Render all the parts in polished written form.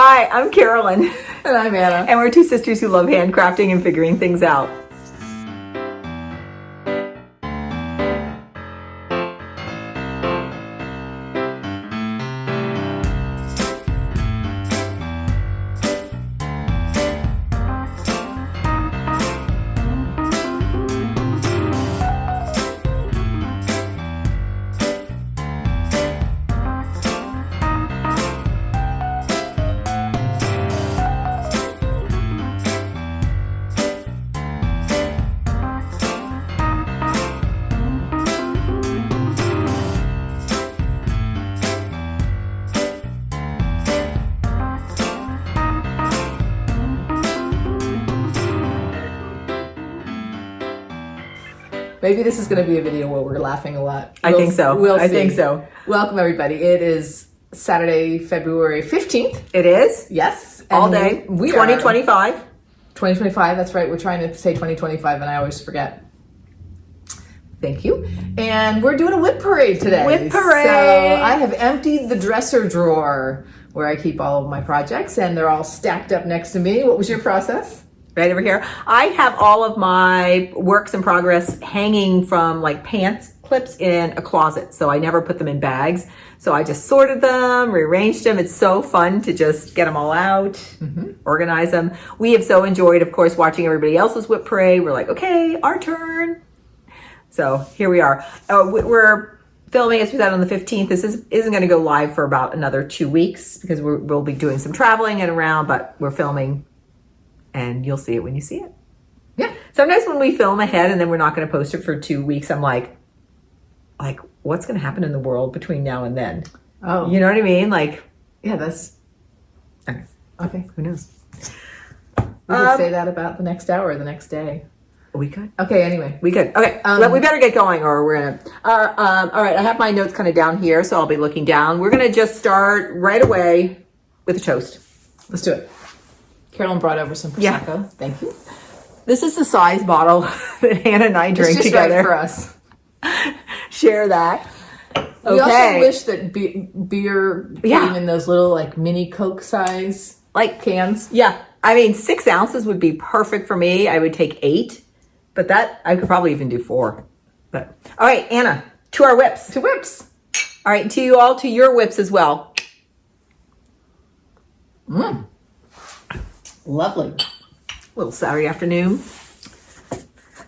Hi, I'm Carolyn. And I'm Anna. And we're two sisters who love handcrafting and figuring things out. Maybe this is going to be a video where we're laughing a lot. I think so. We'll think so. Welcome, everybody. It is Saturday, February 15th. It is? Yes. All day. We 2025. 2025, that's right. We're trying to say 2025, and I always forget. Thank you. And we're doing a WIP Parade today. WIP Parade! So I have emptied the dresser drawer where I keep all of my projects, and they're all stacked up next to me. What was your process? Right over here. I have all of my works in progress hanging from like pants clips in a closet. So I never put them in bags. So I just sorted them, rearranged them. It's so fun to just get them all out, organize them. We have so enjoyed, of course, watching everybody else's WIP Parade. We're like, okay, our turn. So here we are. We're filming, as we said, on the 15th. This isn't going to go live for about another 2 weeks because we'll be doing some traveling and around, but we're filming. And you'll see it when you see it. Yeah. Sometimes when we film ahead and then we're not going to post it for 2 weeks, I'm like, what's going to happen in the world between now and then? Oh. You know what I mean? Like, yeah, that's... Okay. Who knows? We could say that about the next hour or the next day. We could. Okay, anyway. We could. Okay, we better get going or we're going to... all right, I have my notes kind of down here, so I'll be looking down. We're going to just start right away with a toast. Let's do it. Carolyn brought over some Prosecco. Yeah. Thank you. This is the size bottle that Hannah and I drink it's just together. Right for us. Share that. We also wish that beer came in those little like mini Coke size like cans. Yeah. I mean, 6 ounces would be perfect for me. I would take 8, but that I could probably even do 4. But all right, Anna, to our WIPs. To WIPs. All right, to you all, to your WIPs as well. Lovely. Little Saturday afternoon.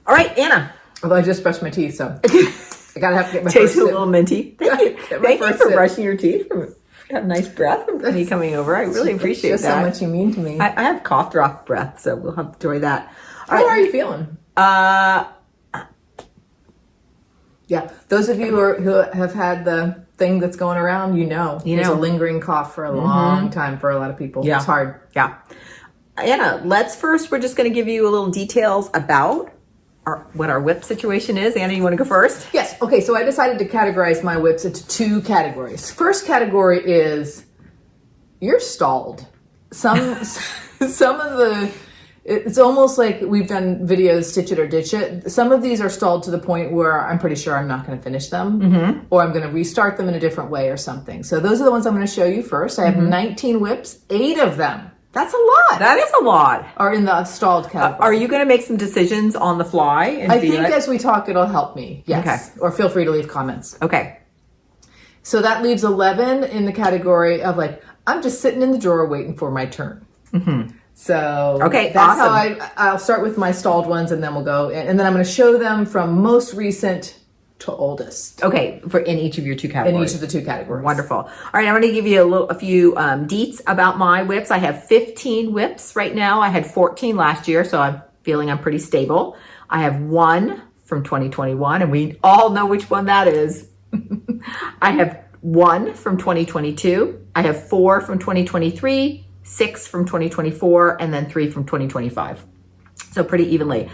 All right, Anna. Although I just brushed my teeth, so I gotta have to get my Tastes first a little minty. Thank you. Thank you for sip. brushing your teeth. You have a nice breath from me coming over. I really appreciate just that. so much you mean to me. I have cough drop breath, so we'll have to enjoy that. How are you feeling? Yeah, those of you who have had the thing that's going around, there's a lingering cough for a long time for a lot of people. Yeah. It's hard. Yeah. Anna, we're just going to give you a little details about what our WIP situation is. Anna, you want to go first? Yes. Okay, so I decided to categorize my WIPs into 2 categories. First category is you're stalled. Some of the... It's almost like we've done videos, stitch it or ditch it. Some of these are stalled to the point where I'm pretty sure I'm not going to finish them or I'm going to restart them in a different way or something. So those are the ones I'm going to show you first. I have 19 WIPs, 8 of them. That's a lot. That is a lot. Are in the stalled category. Are you going to make some decisions on the fly? And I think as we talk, it'll help me. Yes. Okay. Or feel free to leave comments. Okay. So that leaves 11 in the category of like, I'm just sitting in the drawer waiting for my turn. So okay, that's awesome. how I'll start with my stalled ones and then we'll go. And then I'm going to show them from most recent to oldest. Okay, in each of your 2 categories. In each of the 2 categories. Wonderful. All right, I'm going to give you a few deets about my WIPs. I have 15 WIPs right now. I had 14 last year, so I'm feeling I'm pretty stable. I have 1 from 2021, and we all know which one that is. I have 1 from 2022. I have 4 from 2023, 6 from 2024, and then 3 from 2025. So pretty evenly.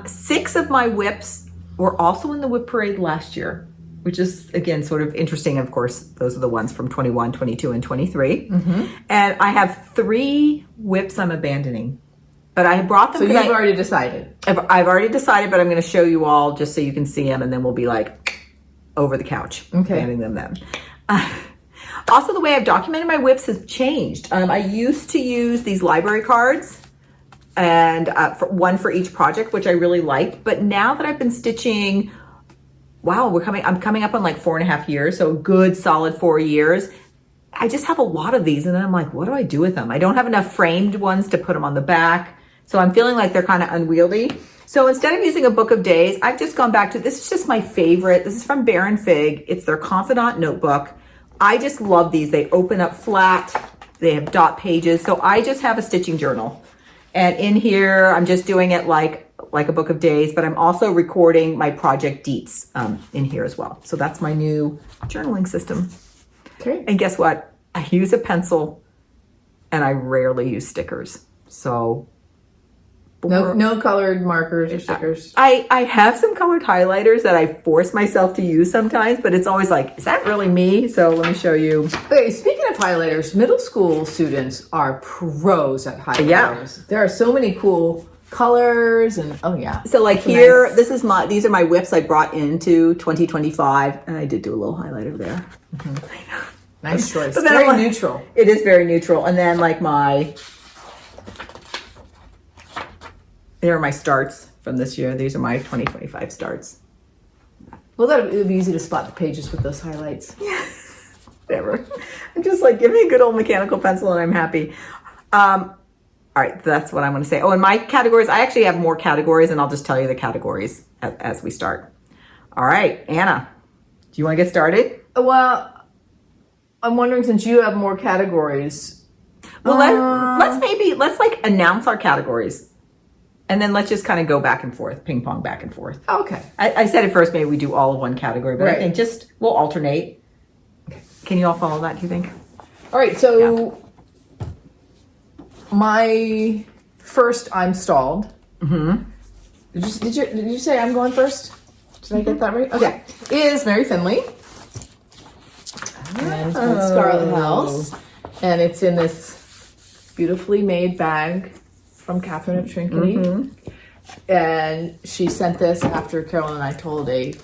6 of my WIPs were also in the WIP Parade last year, which is, again, sort of interesting. Of course, those are the ones from 21, 22, and 23. And I have 3 WIPs I'm abandoning. But I brought them. So you've already decided. I've already decided, but I'm going to show you all just so you can see them, and then we'll be like over the couch, handing them then. Also, the way I've documented my WIPs has changed. I used to use these library cards and one for each project, which I really liked. But now that I've been stitching, wow, I'm coming up on like 4.5 years, so a good solid 4 years. I just have a lot of these, and then I'm like, what do I do with them? I don't have enough framed ones to put them on the back, so I'm feeling like they're kind of unwieldy. So instead of using a book of days, I've just gone back to, this is just my favorite. This is from Barr and Fig. It's their Confidant notebook. I just love these. They open up flat. They have dot pages. So I just have a stitching journal. And in here, I'm just doing it like a book of days, but I'm also recording my project deets in here as well. So that's my new journaling system. Okay. And guess what? I use a pencil and I rarely use stickers. So no colored markers or stickers. I have some colored highlighters that I force myself to use sometimes, but it's always like, is that really me? So let me show you. Okay, speaking of highlighters, middle school students are pros at highlighters. Yeah. There are so many cool colors and oh yeah. So like here, nice. These are my WIPs I brought into 2025, and I did do a little highlighter there. Mm-hmm. Nice choice. But very neutral. It is very neutral. And then like there are my starts from this year. These are my 2025 starts. Well, it would be easy to spot the pages with those highlights. Whatever. I'm just like, give me a good old mechanical pencil and I'm happy. All right, that's what I'm going to say. Oh, and my categories, I actually have more categories, and I'll just tell you the categories as we start. All right, Anna, do you want to get started? Well, I'm wondering, since you have more categories. Well, let's like announce our categories. And then let's just kind of go back and forth, ping pong back and forth. Okay. I said at first maybe we do all of one category, but right. I think we'll alternate. Okay. Can you all follow that, do you think? All right, so my first, I'm stalled. Mm-hmm. Did you say I'm going first? Did I get that right? Okay. Is Mary Finlay. And it's called Scarlett House. And it's in this beautifully made bag from Catherine of Trinity. Mm-hmm. And she sent this after Carolyn and I told a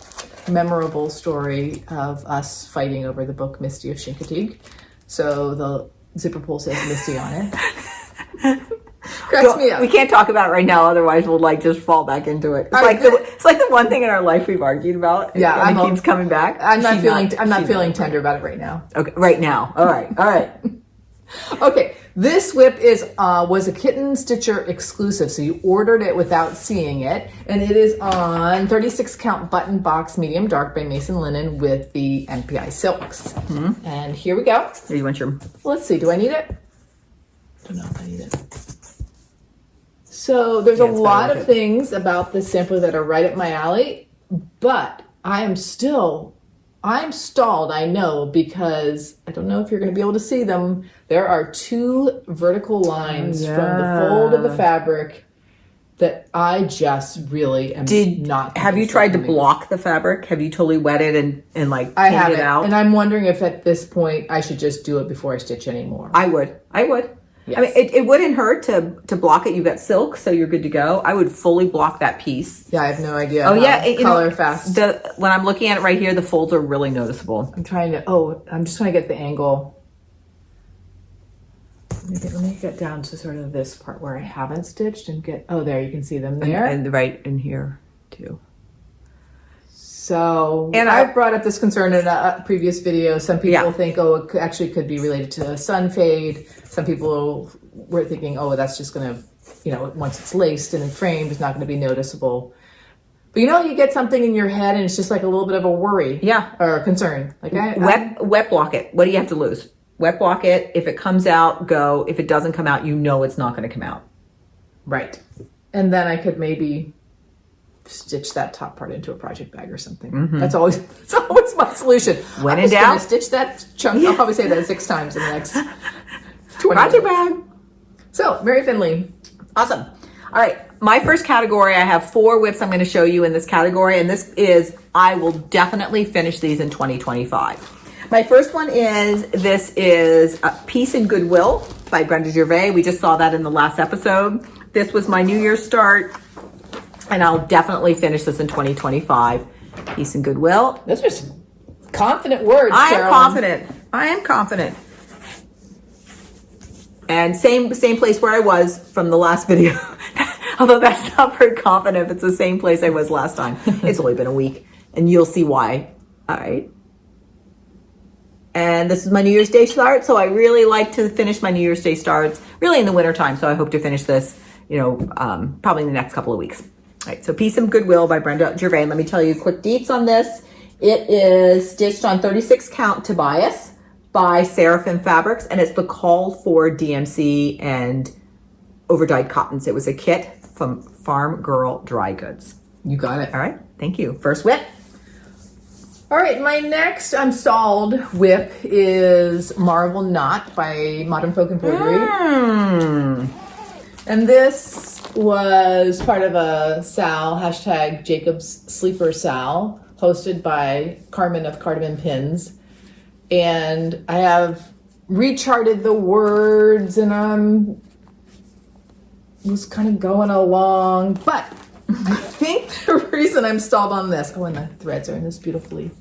memorable story of us fighting over the book Misty of Chincoteague. So the zipper pull says Misty on it. Cracks me up. We can't talk about it right now, otherwise we'll like just fall back into it. It's like the one thing in our life we've argued about. Yeah, and it keeps coming back. I'm not feeling tender about it right now. Okay, right now. All right. Okay, this WIP was a Kitten Stitcher exclusive, so you ordered it without seeing it, and it is on 36 count button box medium dark by Mason Linen with the NPI silks. Mm-hmm. And here we go. Here, you want your? Let's see. Do I need it? I don't know if I need it. So there's a lot of things about this sampler that are right up my alley, but I'm stalled, I know, because I don't know if you're going to be able to see them. There are 2 vertical lines from the fold of the fabric that I just really am not. Have you tried to block the fabric? Have you totally wetted and like I haven't, it out? And I'm wondering if at this point I should just do it before I stitch anymore. I would. Yes. I mean, it wouldn't hurt to block it. You've got silk, so you're good to go. I would fully block that piece. Yeah, I have no idea. Oh, yeah. Color fast. When I'm looking at it right here, the folds are really noticeable. I'm just trying to get the angle. Let me get down to sort of this part where I haven't stitched and there, you can see them there. And right in here, too. So, and I've brought up this concern in a previous video. Some people think, it actually could be related to sun fade. Some people were thinking, that's just going to, once it's laced and framed, it's not going to be noticeable. But you get something in your head and it's just like a little bit of a worry. Yeah. Or concern. Like wet block it. What do you have to lose? Wet block it. If it comes out, go. If it doesn't come out, it's not going to come out. Right. And then I could maybe stitch that top part into a project bag or something. Mm-hmm. That's always my solution. When in doubt, stitch that chunk. I'll probably say that 6 times in the next 20 project bag. So, Mary Finlay. Awesome. All right. My first category, I have 4 WIPs I'm going to show you in this category, and I will definitely finish these in 2025. My first one is Peace and Goodwill by Brenda Gervais. We just saw that in the last episode. This was my New Year's start. And I'll definitely finish this in 2025. Peace and Goodwill. Those are some confident words, I Carolyn. am confident. I am confident. And same place where I was from the last video. Although that's not very confident if it's the same place I was last time. It's only been a week, and you'll see why. All right. And this is my New Year's Day start, so I really like to finish my New Year's Day starts really in the winter time. So I hope to finish this, probably in the next couple of weeks. All right, so Peace and Goodwill by Brenda Gervain. Let me tell you quick deets on this. It is stitched on 36 count Tobias by Seraphim Fabrics, and it's the call for DMC and overdyed cottons. It was a kit from Farm Girl Dry Goods. You got it. All right, thank you. First WIP. All right, my next unstalled WIP is Marvel Knot by Modern Folk Embroidery. And this was part of a Sal, hashtag Jacob's Sleeper Sal, hosted by Carmen of Cardamom Pins. And I have recharted the words, and I'm just kind of going along. But I think the reason I'm stalled on this, and the threads are in this beautifully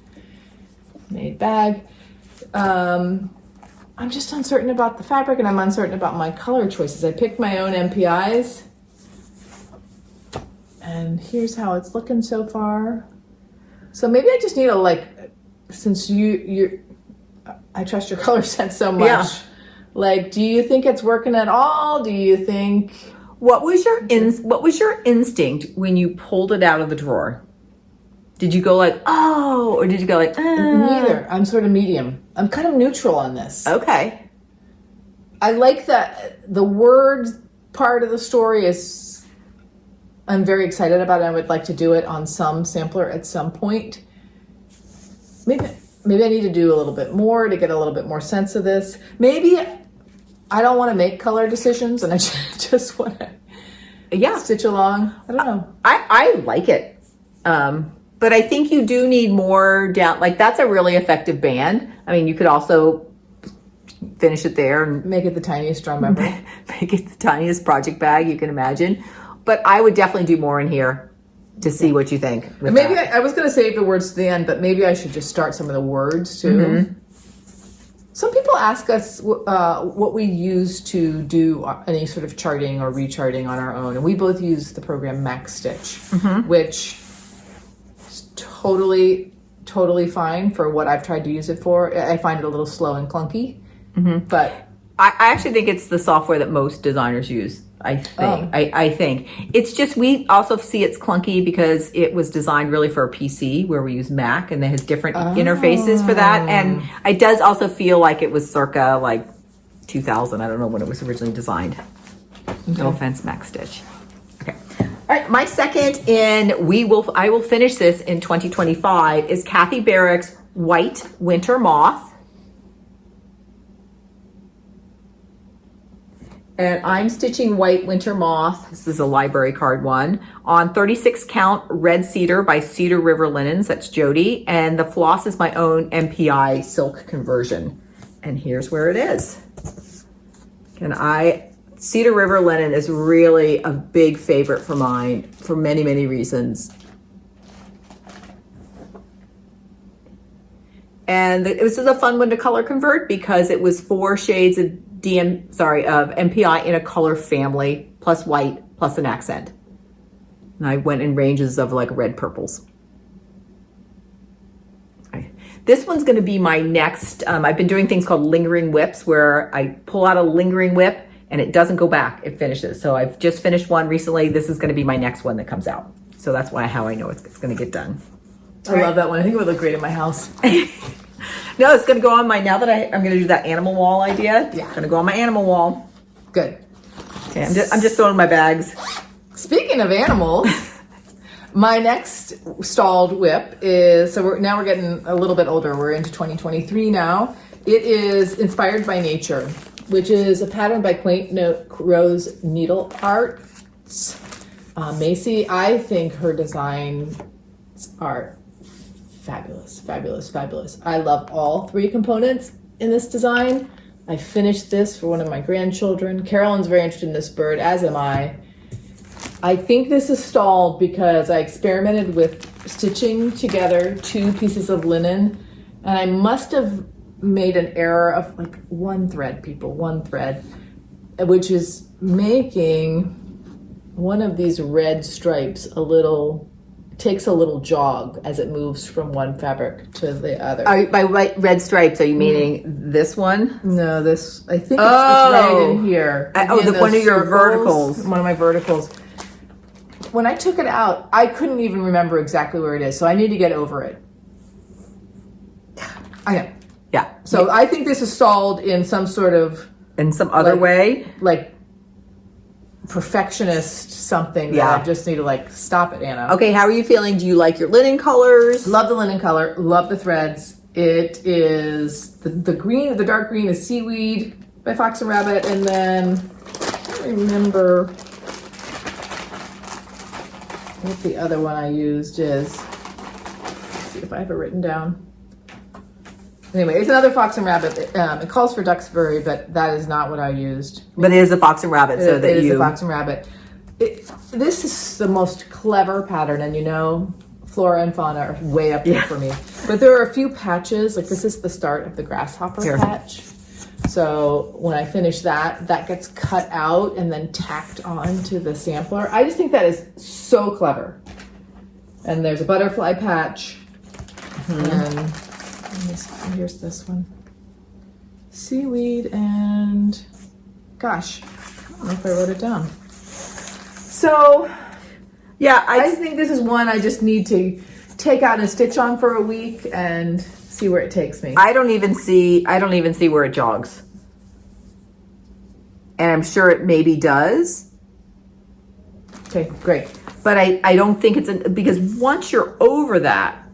made bag. I'm just uncertain about the fabric, and I'm uncertain about my color choices. I picked my own MPIs, and here's how it's looking so far. So maybe I just need since I trust your color sense so much. Yeah. Do you think it's working at all? Do you think... What was your instinct when you pulled it out of the drawer? Did you go oh, or did you go Neither. I'm sort of medium. I'm kind of neutral on this. Okay. I like that the word part of the story is, I'm very excited about it. I would like to do it on some sampler at some point. Maybe I need to do a little bit more to get a little bit more sense of this. Maybe I don't want to make color decisions, and I just want to stitch along. I don't know. I like it. But I think you do need more down. That's a really effective band. I mean, you could also finish it there and make it the tiniest drum ever. Make it the tiniest project bag you can imagine. But I would definitely do more in here to see what you think. Maybe I was going to save the words to the end, but maybe I should just start some of the words too. Mm-hmm. Some people ask us what we use to do any sort of charting or recharting on our own, and we both use the program Max Stitch, which is totally fine for what I've tried to use it for. I find it a little slow and clunky, but I actually think it's the software that most designers use. I think it's just, we also see it's clunky because it was designed really for a PC where we use Mac, and it has different interfaces for that. And it does also feel like it was circa 2000. I don't know when it was originally designed. Okay. No offense, Mac Stitch. Okay. All right. My second I will finish this in 2025 is Kathy Barrick's White Winter Moth. And I'm stitching White Winter Moth. This is a library card one on 36 count red cedar by Cedar River Linens. That's Jody. And the floss is my own MPI silk conversion. And here's where it is. Cedar River Linen is really a big favorite for mine for many, many reasons. And this is a fun one to color convert because it was 4 shades of MPI in a color family, plus white, plus an accent. And I went in ranges of red purples. Okay. This one's going to be my next, I've been doing things called lingering whips where I pull out a lingering whip and it doesn't go back, it finishes. So I've just finished one recently. This is going to be my next one that comes out. So that's how I know it's going to get done. I love that one. I think it would look great in my house. No, it's going to go on now that I'm going to do that animal wall idea. Yeah. It's going to go on my animal wall. Good. Okay, I'm just throwing my bags. Speaking of animals, my next stalled WIP is, we're getting a little bit older. We're into 2023 now. It is Inspired by Nature, which is a pattern by Quaint Rose Needlearts. Macy, I think her designs are fabulous. I love all 3 components in this design. I finished this for one of my grandchildren. Carolyn's very interested in this bird, as am I. I think this is stalled because I experimented with stitching together 2 pieces of linen, and I must have made an error of like one thread, which is making one of these red stripes takes a little jog as it moves from one fabric to the other. By red stripes, are you meaning this one? No, this, I think it's right in here. One of your verticals. One of my verticals. When I took it out, I couldn't even remember exactly where it is, so I need to get over it. I know. Yeah. So I think this is stalled in some sort of... In some other way? Like perfectionist something that I just need to like stop it, Anna. Okay, how are you feeling? Do you like your linen colors? Love the linen color. Love the threads. It is the green. The dark green is Seaweed by Fox and Rabbit, and then I don't remember what the other one I used is. Let's see if I have it written down. Anyway, it's another Fox and Rabbit. It calls for Duxbury, but that is not what I used. But it is a Fox and Rabbit, so that it is a Fox and Rabbit. This is the most clever pattern, and you know, Flora and Fauna are way up there for me. But there are a few patches, like this is the start of the grasshopper patch. So when I finish that gets cut out and then tacked on to the sampler. I just think that is so clever. And there's a butterfly patch. And here's this one. Seaweed and, gosh, I don't know if I wrote it down. So, yeah, I think this is one I just need to take out and stitch on for a week and see where it takes me. I don't even see where it jogs. And I'm sure it maybe does. Okay, great. But I don't think because once you're over that,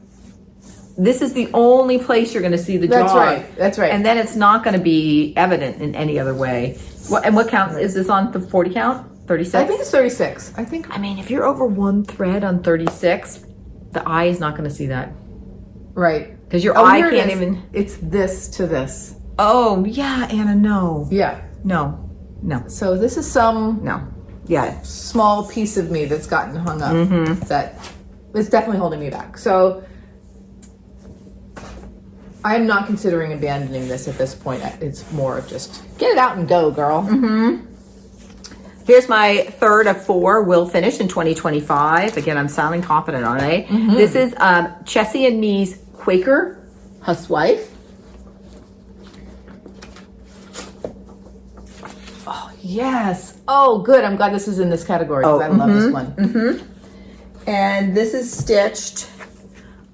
this is the only place you're going to see the jog. That's right. And then it's not going to be evident in any other way. What count is this on? The 40 count? 36? I think it's 36. I mean, if you're over one thread on 36, the eye is not going to see that. Right. Because your eye can't even... It's this to this. Oh, yeah, Anna, no. Yeah. No. So this is some... No. Yeah. Small piece of me that's gotten hung up that is definitely holding me back. So I'm not considering abandoning this at this point. It's more of just get it out and go, girl. Here's my third of 4 will finish in 2025. Again, I'm sounding confident on it. This is Chessie and Me's Quaker Housewife. Oh, yes. Oh, good. I'm glad this is in this category because I love this one. And this is stitched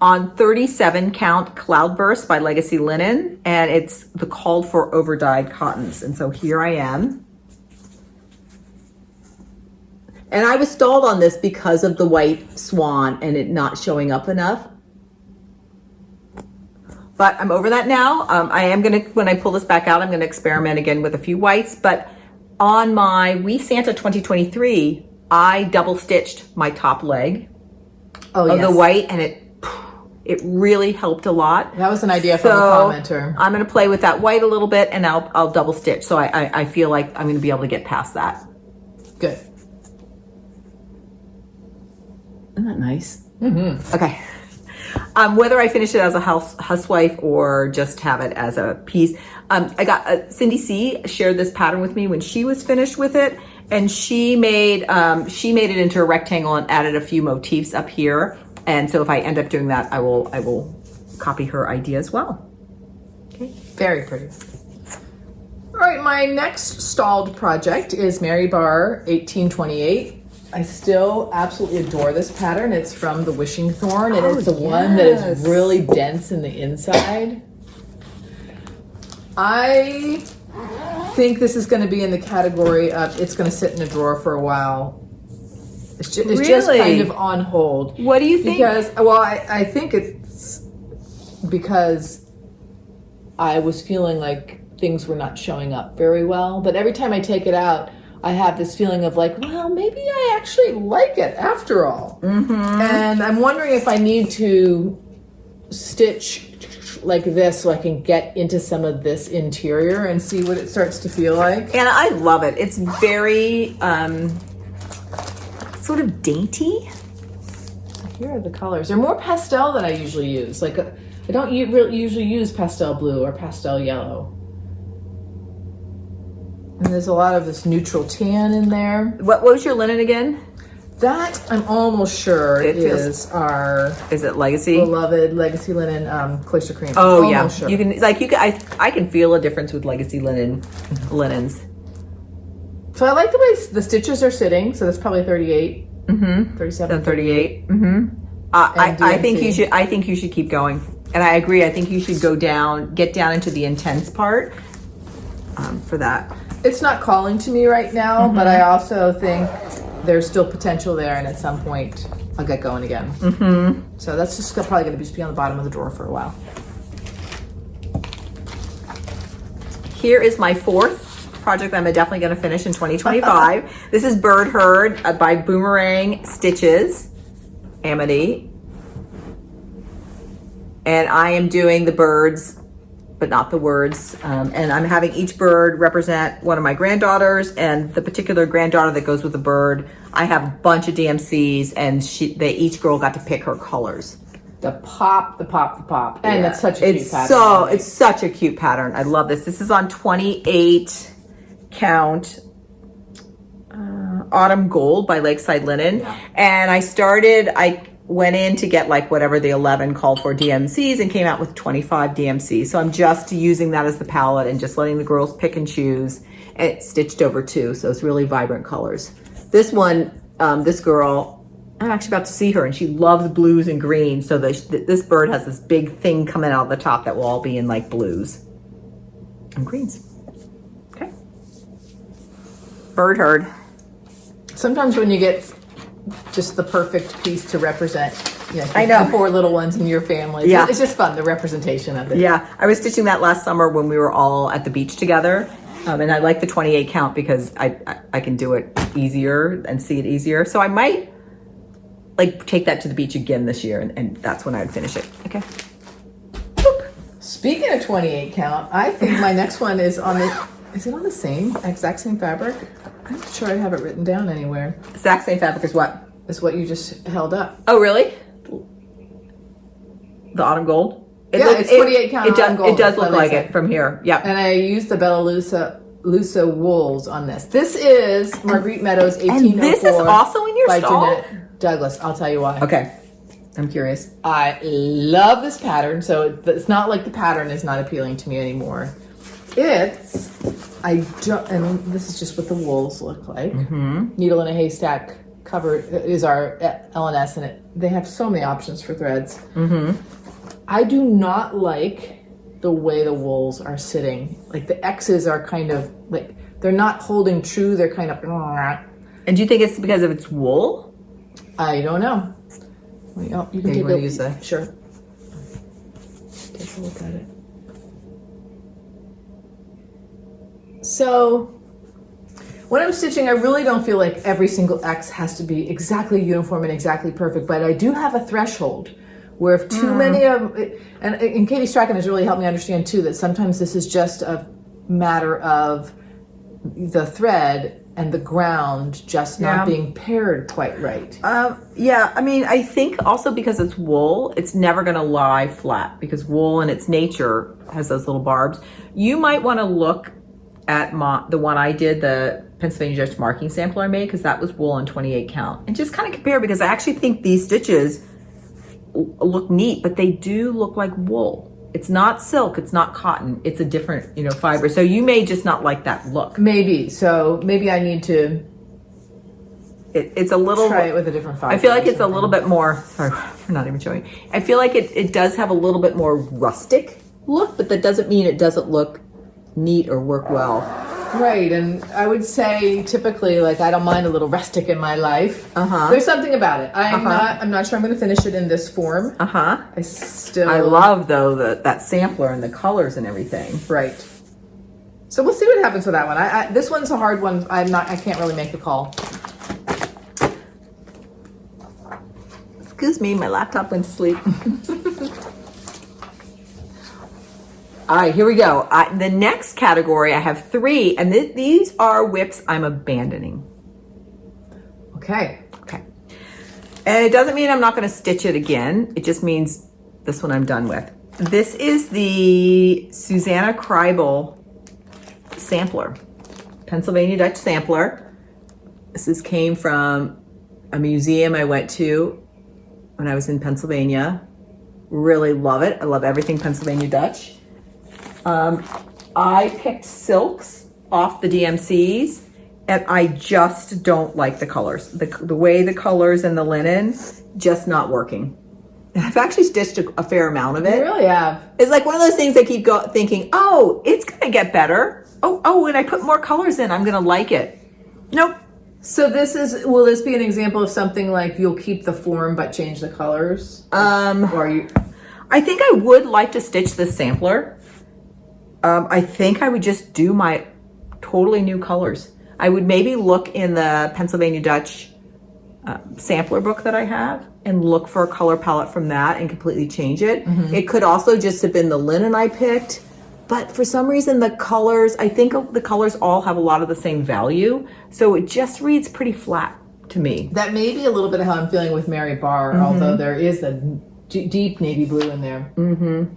on 37 count Cloudburst by Legacy Linen. And it's the called for overdyed cottons. And so here I am. And I was stalled on this because of the white swan and it not showing up enough. But I'm over that now. I am going to, when I pull this back out, I'm going to experiment again with a few whites. But on my We Santa 2023, I double stitched my top leg of the white, and it really helped a lot. That was an idea from a commenter. I'm going to play with that white a little bit, and I'll double stitch. So I feel like I'm going to be able to get past that. Good. Isn't that nice? Okay. Whether I finish it as a housewife or just have it as a piece. I got Cindy C shared this pattern with me when she was finished with it, and she made it into a rectangle and added a few motifs up here. And so if I end up doing that, I will copy her idea as well. Okay. Very pretty. All right, my next stalled project is Mary Barr 1828. I still absolutely adore this pattern. It's from the Wishing Thorn, and it's the one that is really dense in the inside. I think this is going to be in the category of it's going to sit in a drawer for a while. It's just kind of on hold. What do you think? Because, well, I think it's because I was feeling like things were not showing up very well. But every time I take it out, I have this feeling of like, well, maybe I actually like it after all. And I'm wondering if I need to stitch like this so I can get into some of this interior and see what it starts to feel like. And I love it. It's very sort of dainty. Here are the colors. They're more pastel than I usually use. Like I don't really usually use pastel blue or pastel yellow. And there's a lot of this neutral tan in there. What was your linen again? That I'm almost sure is it Legacy? Beloved Legacy linen cloister cream. Oh yeah, Almost sure. I can feel a difference with Legacy linens. So I like the way the stitches are sitting. So that's probably 38, 37, 38. I think you should keep going, and I agree. I think you should get down into the intense part for that. It's not calling to me right now, but I also think there's still potential there, and at some point I'll get going again. So that's just probably going to be on the bottom of the drawer for a while. Here is my fourth project I'm definitely going to finish in 2025. This is Bird Herd by Boomerang Stitches, Amity. And I am doing the birds, but not the words. And I'm having each bird represent one of my granddaughters, and the particular granddaughter that goes with the bird, I have a bunch of DMCs, and each girl got to pick her colors. The pop. And it's such a cute pattern. It's such a cute pattern. I love this. This is on 28 count Autumn Gold by Lakeside Linen. Yeah. And I went in to get like whatever the 11 called for DMCs and came out with 25 DMCs. So I'm just using that as the palette and just letting the girls pick and choose. And it's stitched over too, so it's really vibrant colors. This one, this girl, I'm actually about to see her, and she loves blues and greens. So this bird has this big thing coming out of the top that will all be in like blues and greens. Okay. Bird Herd. Sometimes when you get just the perfect piece to represent, I know, the 4 little ones in your family. Yeah. It's just fun, the representation of it. Yeah, I was stitching that last summer when we were all at the beach together. And I like the 28 count because I can do it easier and see it easier. So I might like take that to the beach again this year, and that's when I would finish it. Okay. Boop. Speaking of 28 count, I think my next one is on the, is it on the exact same fabric? I'm not sure I have it written down anywhere. Exact same fabric as what? Is what you just held up. Oh, really? The Autumn Gold? It's 28 count Autumn Gold. It does look like it from here. Yeah. And I used the Bella Lusa wools on this. This is Margreat Meadows 1804. And this is also in your by stall? Jeannette Douglas. I'll tell you why. Okay. I'm curious. I love this pattern. So it's not like the pattern is not appealing to me anymore. And this is just what the wools look like. Needle in a haystack cover is our LNS, and they have so many options for threads. I do not like the way the wools are sitting. Like the X's are kind of like, they're not holding true. They're kind of. And do you think it's because of its wool? I don't know. You can take a use that. Sure. Take a look at it. So when I'm stitching, I really don't feel like every single X has to be exactly uniform and exactly perfect, but I do have a threshold where if too many of, and Katie Strachan has really helped me understand too, that sometimes this is just a matter of the thread and the ground just not being paired quite right. Yeah, I mean, I think also because it's wool, it's never going to lie flat, because wool in its nature has those little barbs. You might want to look at the one I did, the Pennsylvania Dutch marking sampler I made, because that was wool on 28 count, and just kind of compare, because I actually think these stitches look neat, but they do look like wool. It's not silk, it's not cotton, it's a different, fiber. So you may just not like that look. Maybe. So maybe I need to it's a little, try it with a different fiber. I feel like it's a little bit more, sorry for not even showing. I feel like it does have a little bit more rustic look, but that doesn't mean it doesn't look neat or work well. Right, and I would say typically, like, I don't mind a little rustic in my life. There's something about it. I'm not sure I'm going to finish it in this form. I love though that sampler and the colors and everything. Right. So we'll see what happens with that one. This one's a hard one. I can't really make the call. Excuse me, my laptop went to sleep. All right, here we go. The next category, I have 3, and these are WIPs I'm abandoning. Okay. And it doesn't mean I'm not going to stitch it again. It just means this one I'm done with. This is the Susanna Kreibel sampler, Pennsylvania Dutch sampler. Came from a museum I went to when I was in Pennsylvania. Really love it. I love everything Pennsylvania Dutch. I picked silks off the DMCs, and I just don't like the colors. The way the colors and the linen, just not working. And I've actually stitched a fair amount of it. You really have. It's like one of those things I keep thinking, oh, it's going to get better. Oh, when I put more colors in, I'm going to like it. Nope. So will this be an example of something like you'll keep the form but change the colors? Or are you? I think I would like to stitch this sampler. I think I would just do my totally new colors. I would maybe look in the Pennsylvania Dutch sampler book that I have and look for a color palette from that and completely change it. Mm-hmm. It could also just have been the linen I picked, but for some reason the colors, I think the colors all have a lot of the same value, so it just reads pretty flat to me. That may be a little bit of how I'm feeling with Mary Barr, mm-hmm. although there is the deep navy blue in there. Mm-hmm.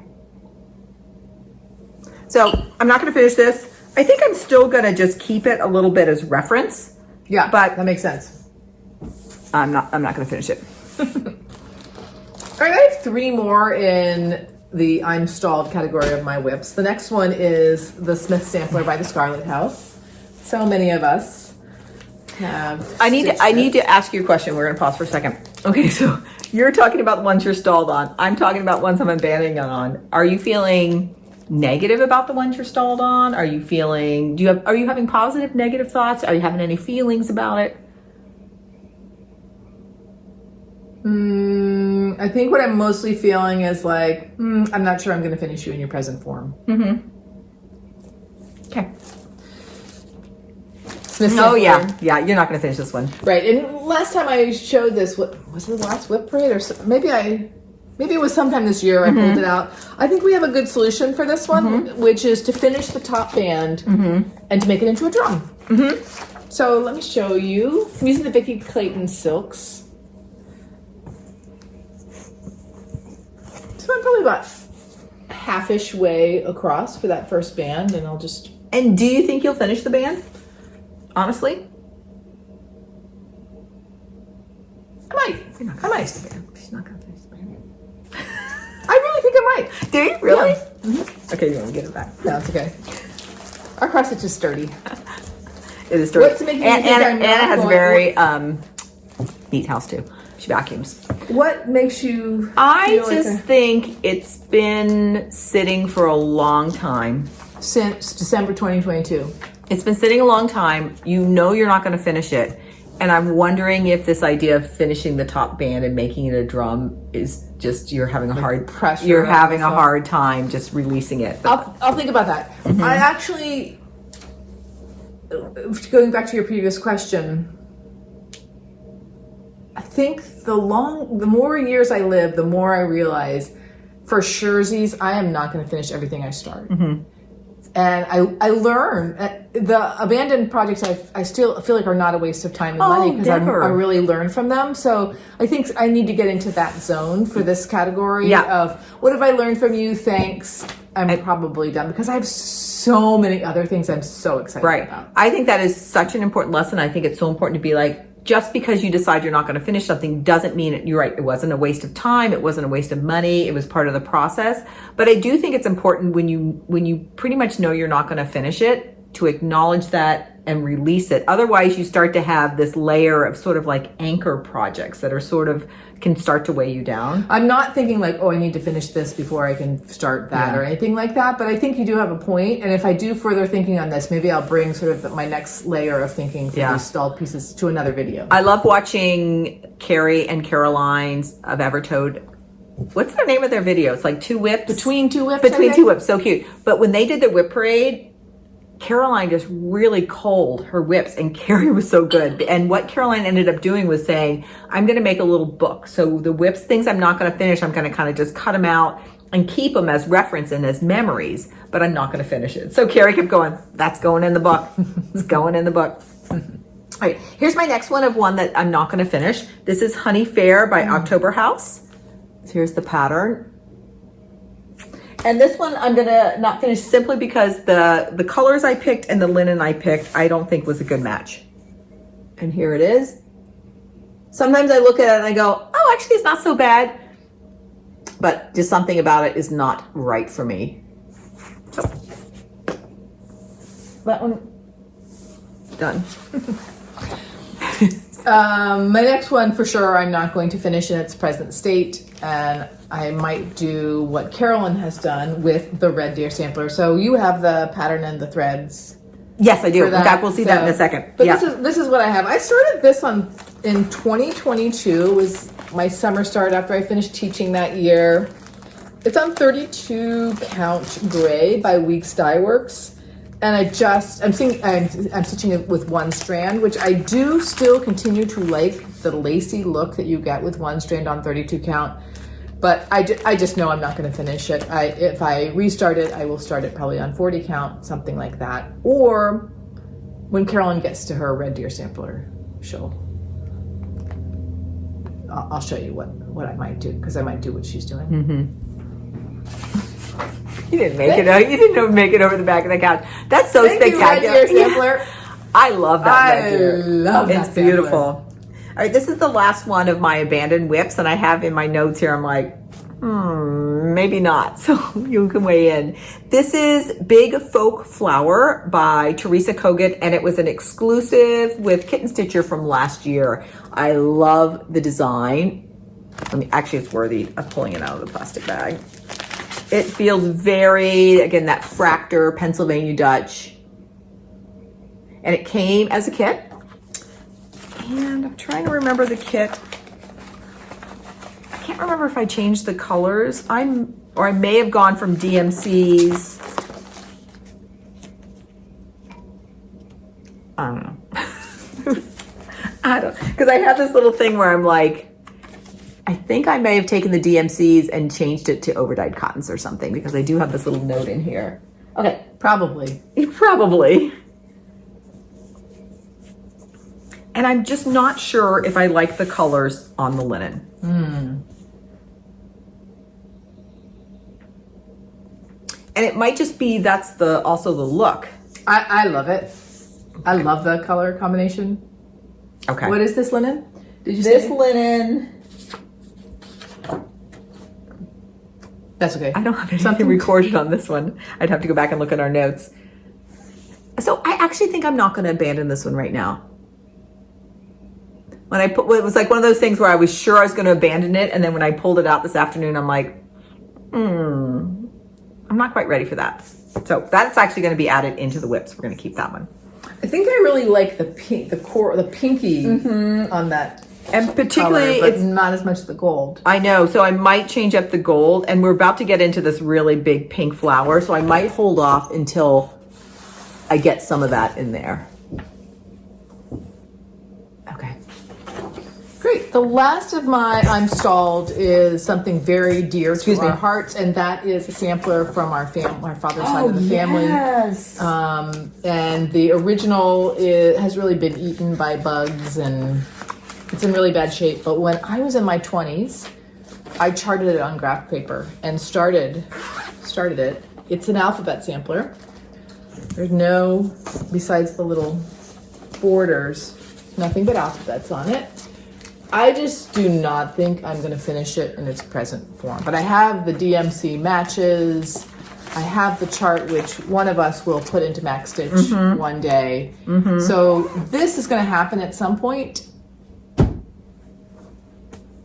So I'm not going to finish this. I think I'm still going to just keep it a little bit as reference. Yeah, but that makes sense. I'm not going to finish it. All right, I have 3 more in the I'm stalled category of my WIPs. The next one is the Smith Sampler by the Scarlett House. So many of us have. I need to ask you a question. We're going to pause for a second. Okay, so you're talking about the ones you're stalled on. I'm talking about ones I'm abandoning on. Are you feeling negative about the ones you're stalled on? Are you having positive, negative thoughts? Are you having any feelings about it? I think what I'm mostly feeling is like, I'm not sure I'm going to finish you in your present form. Mm-hmm. Okay. Oh, yeah, you're not going to finish this one. Right, and last time I showed this, was it the last WIP Parade? Or maybe it was sometime this year I pulled it out. I think we have a good solution for this one, which is to finish the top band and to make it into a drum. Mm-hmm. So let me show you. I'm using the Vicki Clayton silks. So I'm probably about half-ish way across for that first band, and I'll just... And do you think you'll finish the band? Honestly? I might. She's not going to finish the band. I really think I might. Do you? Really? Yeah. Mm-hmm. Okay, you want to get it back. No, it's okay. Our cross stitch is sturdy. It is sturdy. What's making me think Anna has a very neat house too. She vacuums. What makes you I just think it's been sitting for a long time. Since December 2022. It's been sitting a long time. You know you're not going to finish it. And I'm wondering if this idea of finishing the top band and making it a drum is just you're having a hard pressure. You're having a hard time just releasing it. I'll think about that. Mm-hmm. I actually, going back to your previous question, I think the more years I live, the more I realize for surezies, I am not going to finish everything I start. Mm-hmm. And I learn the abandoned projects. I still feel like are not a waste of time and money because I really learn from them. So I think I need to get into that zone for this category of what have I learned from you? Thanks. I'm probably done because I have so many other things I'm so excited about. I think that is such an important lesson. I think it's so important to be like, just because you decide you're not going to finish something doesn't mean you're right. It wasn't a waste of time. It wasn't a waste of money. It was part of the process. But I do think it's important when you pretty much know you're not going to finish it to acknowledge that and release it. Otherwise, you start to have this layer of sort of like anchor projects that are sort of can start to weigh you down. I'm not thinking like, oh, I need to finish this before I can start that or anything like that. But I think you do have a point. And if I do further thinking on this, maybe I'll bring sort of my next layer of thinking for these stalled pieces to another video. I love watching Carrie and Caroline's of Evertoad. What's the name of their video? It's like 2 WIPs. Between 2 WIPs. Between 2 WIPs. So cute. But when they did the WIP Parade, Caroline just really culled her WIPs and Carrie was so good. And what Caroline ended up doing was saying, I'm going to make a little book. So the WIPs, things I'm not going to finish, I'm going to kind of just cut them out and keep them as reference and as memories, but I'm not going to finish it. So Carrie kept going, that's going in the book. It's going in the book. All right, here's my next one of one that I'm not going to finish. This is Honey Fair by October House. So here's the pattern. And this one I'm gonna not finish simply because the colors I picked and the linen I picked, I don't think was a good match. And here it is. Sometimes I look at it and I go, oh, actually it's not so bad. But just something about it is not right for me. So that one done. My next one for sure I'm not going to finish in its present state, and I might do what Carolyn has done with the red deer sampler. So you have the pattern and the threads. Yes, I do. In fact, we'll see that in a second. But this is what I have. I started this in 2022. It was my summer start after I finished teaching that year. It's on 32 count gray by Weeks Dye Works. And I'm stitching it with one strand, which I do still continue to like the lacy look that you get with one strand on 32 count. But I just know I'm not going to finish it. If I restart it, I will start it probably on 40 count, something like that. Or when Carolyn gets to her red deer sampler, I'll show you what I might do, because I might do what she's doing. Mm-hmm. You didn't make it out. You didn't make it over the back of the couch. That's so spectacular. Red deer sampler. I love that red deer. Love that. It's beautiful. All right, this is the last one of my abandoned whips, and I have in my notes here, I'm like, maybe not. So you can weigh in. This is Big Folk Flower by Teresa Kogut, and it was an exclusive with Kitten Stitcher from last year. I love the design. Actually, it's worthy of pulling it out of the plastic bag. It feels very, again, that Fractor Pennsylvania Dutch. And it came as a kit. And I'm trying to remember the kit. I can't remember if I changed the colors. Or I may have gone from DMC's. I don't know. Because I have this little thing where I'm like, I think I may have taken the DMCs and changed it to overdyed cottons or something, because I do have this little note in here. Okay. Probably. Probably. And I'm just not sure if I like the colors on the linen. And it might just be that's also the look. I love it. I love the color combination. Okay. What is this linen? Did you This say? linen. That's okay. I don't have anything recorded on this one. I'd have to go back and look at our notes. So I actually think I'm not going to abandon this one right now. It was like one of those things where I was sure I was going to abandon it, and then when I pulled it out this afternoon, I'm like, I'm not quite ready for that. So that's actually going to be added into the whips. We're going to keep that one. I think I really like the pink, the pinky on that. And particularly, color, but not as much the gold. I know, so I might change up the gold, and we're about to get into this really big pink flower, so I might hold off until I get some of that in there. Okay. Great. The last of my I'm stalled is something very dear to our hearts, and that is a sampler from our father's side of the family. Yes. And the original has really been eaten by bugs, and it's in really bad shape. But when I was in my 20s, I charted it on graph paper and started it. It's an alphabet sampler. There's besides the little borders, nothing but alphabets on it. I just do not think I'm going to finish it in its present form. But I have the DMC matches. I have the chart, which one of us will put into Max Stitch one day. So this is going to happen at some point.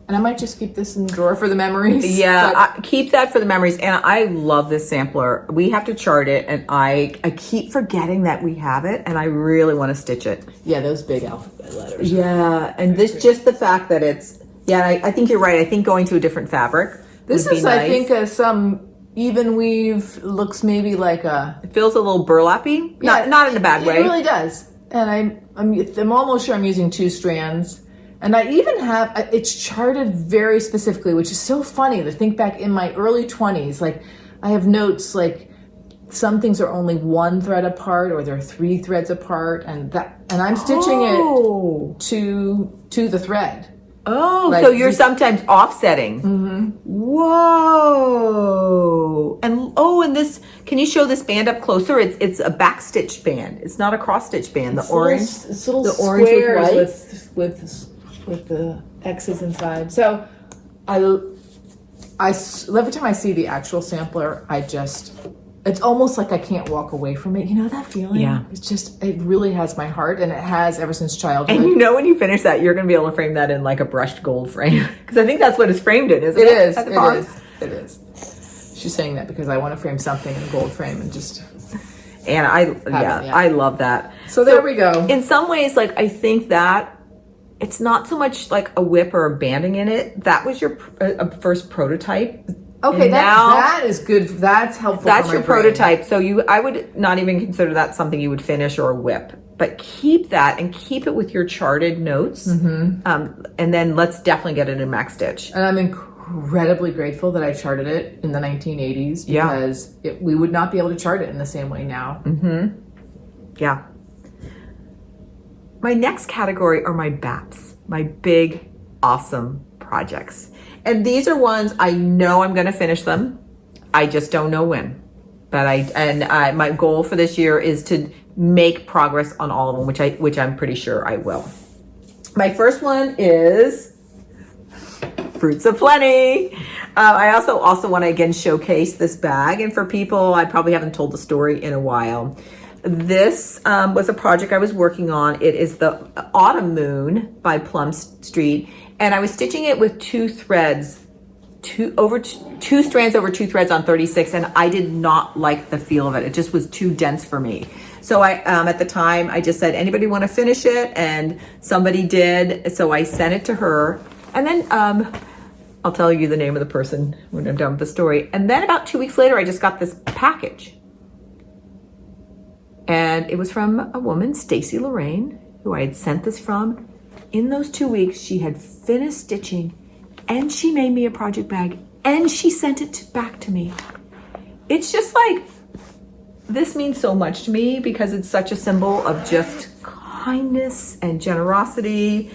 And I might just keep this in the drawer for the memories. Yeah, keep that for the memories. And I love this sampler. We have to chart it, and I keep forgetting that we have it, and I really want to stitch it. Yeah, those big alphabet letters. Yeah, and just the fact that it's, I think you're right. I think going to a different fabric This would be is, nice. I think, some even weave. Looks maybe like a... It feels a little burlappy. Yeah, not in a bad way. It really does. And I'm almost sure I'm using 2 strands. And I even have, it's charted very specifically, which is so funny to think back in my early 20s. Like, I have notes like some things are only 1 thread apart, or they're 3 threads apart, and I'm stitching it to the thread. Oh, like, so you're sometimes offsetting. Whoa. And this, can you show this band up closer? It's a backstitch band. It's not a cross stitch band. The orange. It's little the orange squares with the X's inside. So every time I see the actual sampler, it's almost like I can't walk away from it. You know that feeling? Yeah. It really has my heart, and it has ever since childhood. And you know when you finish that, you're going to be able to frame that in like a brushed gold frame. Because I think that's what it's framed in, isn't it? It is. She's saying that because I want to frame something in a gold frame and just... And I love that. So there we go. In some ways, like, I think that it's not so much like a whip or a banding in it. That was your first prototype. Okay, that is good. That's helpful. That's your prototype. So I would not even consider that something you would finish or whip, but keep that and keep it with your charted notes. And then let's definitely get it in max stitch. And I'm incredibly grateful that I charted it in the 1980s because we would not be able to chart it in the same way now. Yeah. My next category are my BAPs, my big, awesome projects. And these are ones I know I'm going to finish them. I just don't know when. But my goal for this year is to make progress on all of them, which I'm pretty sure I will. My first one is Fruits of Plenty. I also want to again showcase this bag, and for people, I probably haven't told the story in a while. This was a project I was working on. It is the Autumn Moon by Plum Street. And I was stitching it with two strands over two threads on 36, and I did not like the feel of it. It just was too dense for me. So I, at the time, I just said, anybody want to finish it? And somebody did. So I sent it to her. And then I'll tell you the name of the person when I'm done with the story. And then about 2 weeks later, I just got this package. And it was from a woman, Stacy Lorraine, who I had sent this from. In those 2 weeks, she had finished stitching, and she made me a project bag, and she sent it back to me. It's just like, this means so much to me because it's such a symbol of just kindness and generosity.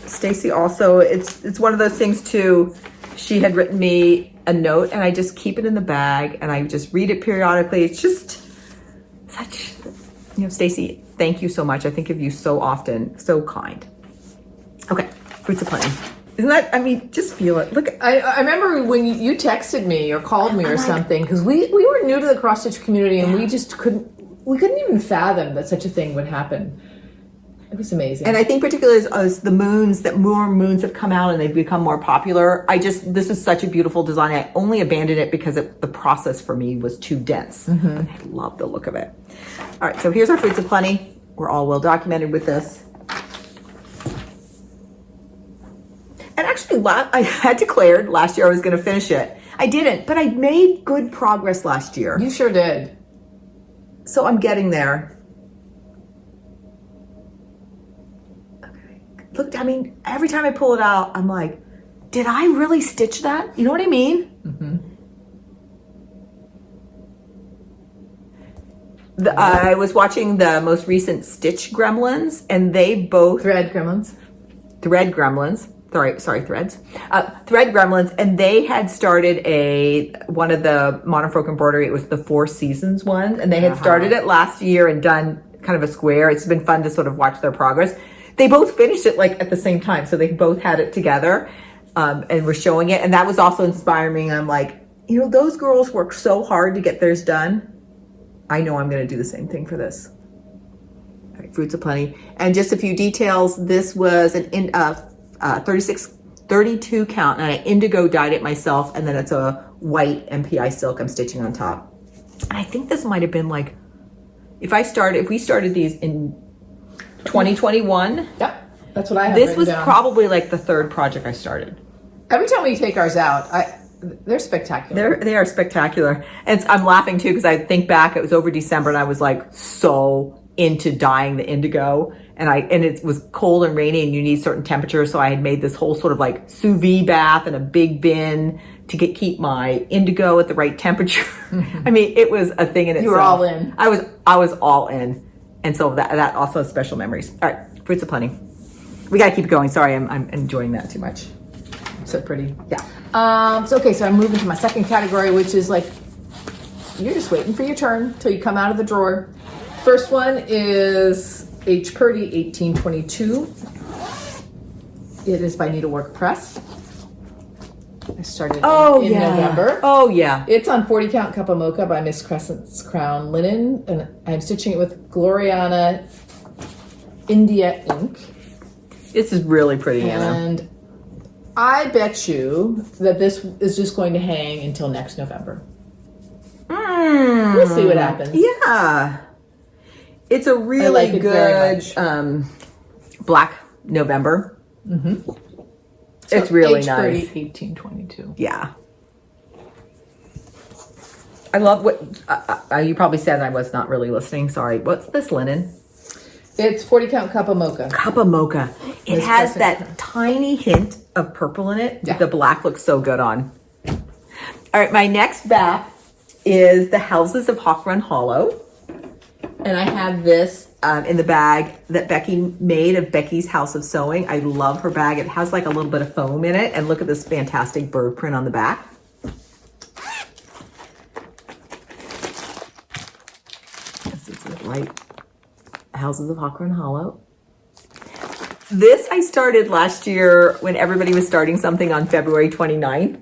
Stacy also, it's one of those things too. She had written me a note, and I just keep it in the bag, and I just read it periodically. It's just such, Stacy, thank you so much. I think of you so often. So kind. Okay, Fruits of Plenty. Isn't that, just feel it. Look, I remember when you texted me or called me or something, because we were new to the cross stitch community, and we just couldn't even fathom that such a thing would happen. It was amazing. And I think particularly as the moons, that more moons have come out and they've become more popular, this is such a beautiful design. I only abandoned it because the process for me was too dense. But I love the look of it. All right, so here's our Fruits of Plenty. We're all well documented with this. And actually, I had declared last year I was going to finish it. I didn't, but I made good progress last year. You sure did. So I'm getting there. Look, every time I pull it out, I'm like, did I really stitch that? You know what I mean? I was watching the most recent Stitch Gremlins, and they both... Thread Gremlins. Thread Gremlins. Sorry, Threads. Thread Gremlins, and they had started one of the Modern Folk Embroidery, it was the 4 Seasons one, and they had started it last year and done kind of a square. It's been fun to sort of watch their progress. They both finished it at the same time, so they both had it together and were showing it, and that was also inspiring. I'm like, those girls worked so hard to get theirs done. I know I'm going to do the same thing for this. All right, Fruits of Plenty. And just a few details. This was an 32 count, and I indigo dyed it myself, and then it's a white MPI silk I'm stitching on top. And I think this might have been if we started these in 2021. Yep, that's what I have. This was down. probably the third project I started. Every time we take ours out, they're spectacular. They are spectacular. And I'm laughing too because I think back, it was over December, and I was so into dyeing the indigo, and it was cold and rainy, and you need certain temperatures, so I had made this whole sort of sous vide bath and a big bin to keep my indigo at the right temperature. It was a thing in itself. You were all in. I was all in. And so that also has special memories. All right, Fruits of Plenty. We got to keep going. Sorry, I'm enjoying that too much. So pretty. Yeah. So I'm moving to my second category, which is like, you're just waiting for your turn till you come out of the drawer. First one is H. Purdy 1822. It is by Needlework Press. I started in November. Oh, yeah. It's on 40 count cup of mocha by Miss Crescent's Crown linen, and I'm stitching it with Gloriana India ink. This is really pretty, Anna. And I bet you that this is just going to hang until next November. We'll see what happens. Yeah. It's a really good black November. Mm-hmm. It's really H. nice. Purdy 1822. Yeah. I love what you probably said. I was not really listening. Sorry. What's this linen? It's 40 count cup of mocha. Cup of mocha. It has that tiny hint of purple in it. Yeah. The black looks so good on. All right. My next bath is the Houses of Hawk Run Hollow. And I have this in the bag that Becky made of Becky's House of Sewing. I love her bag. It has like a little bit of foam in it. And look at this fantastic bird print on the back. This is it, right? Houses of Hawk Run Hollow. This I started last year when everybody was starting something on February 29th.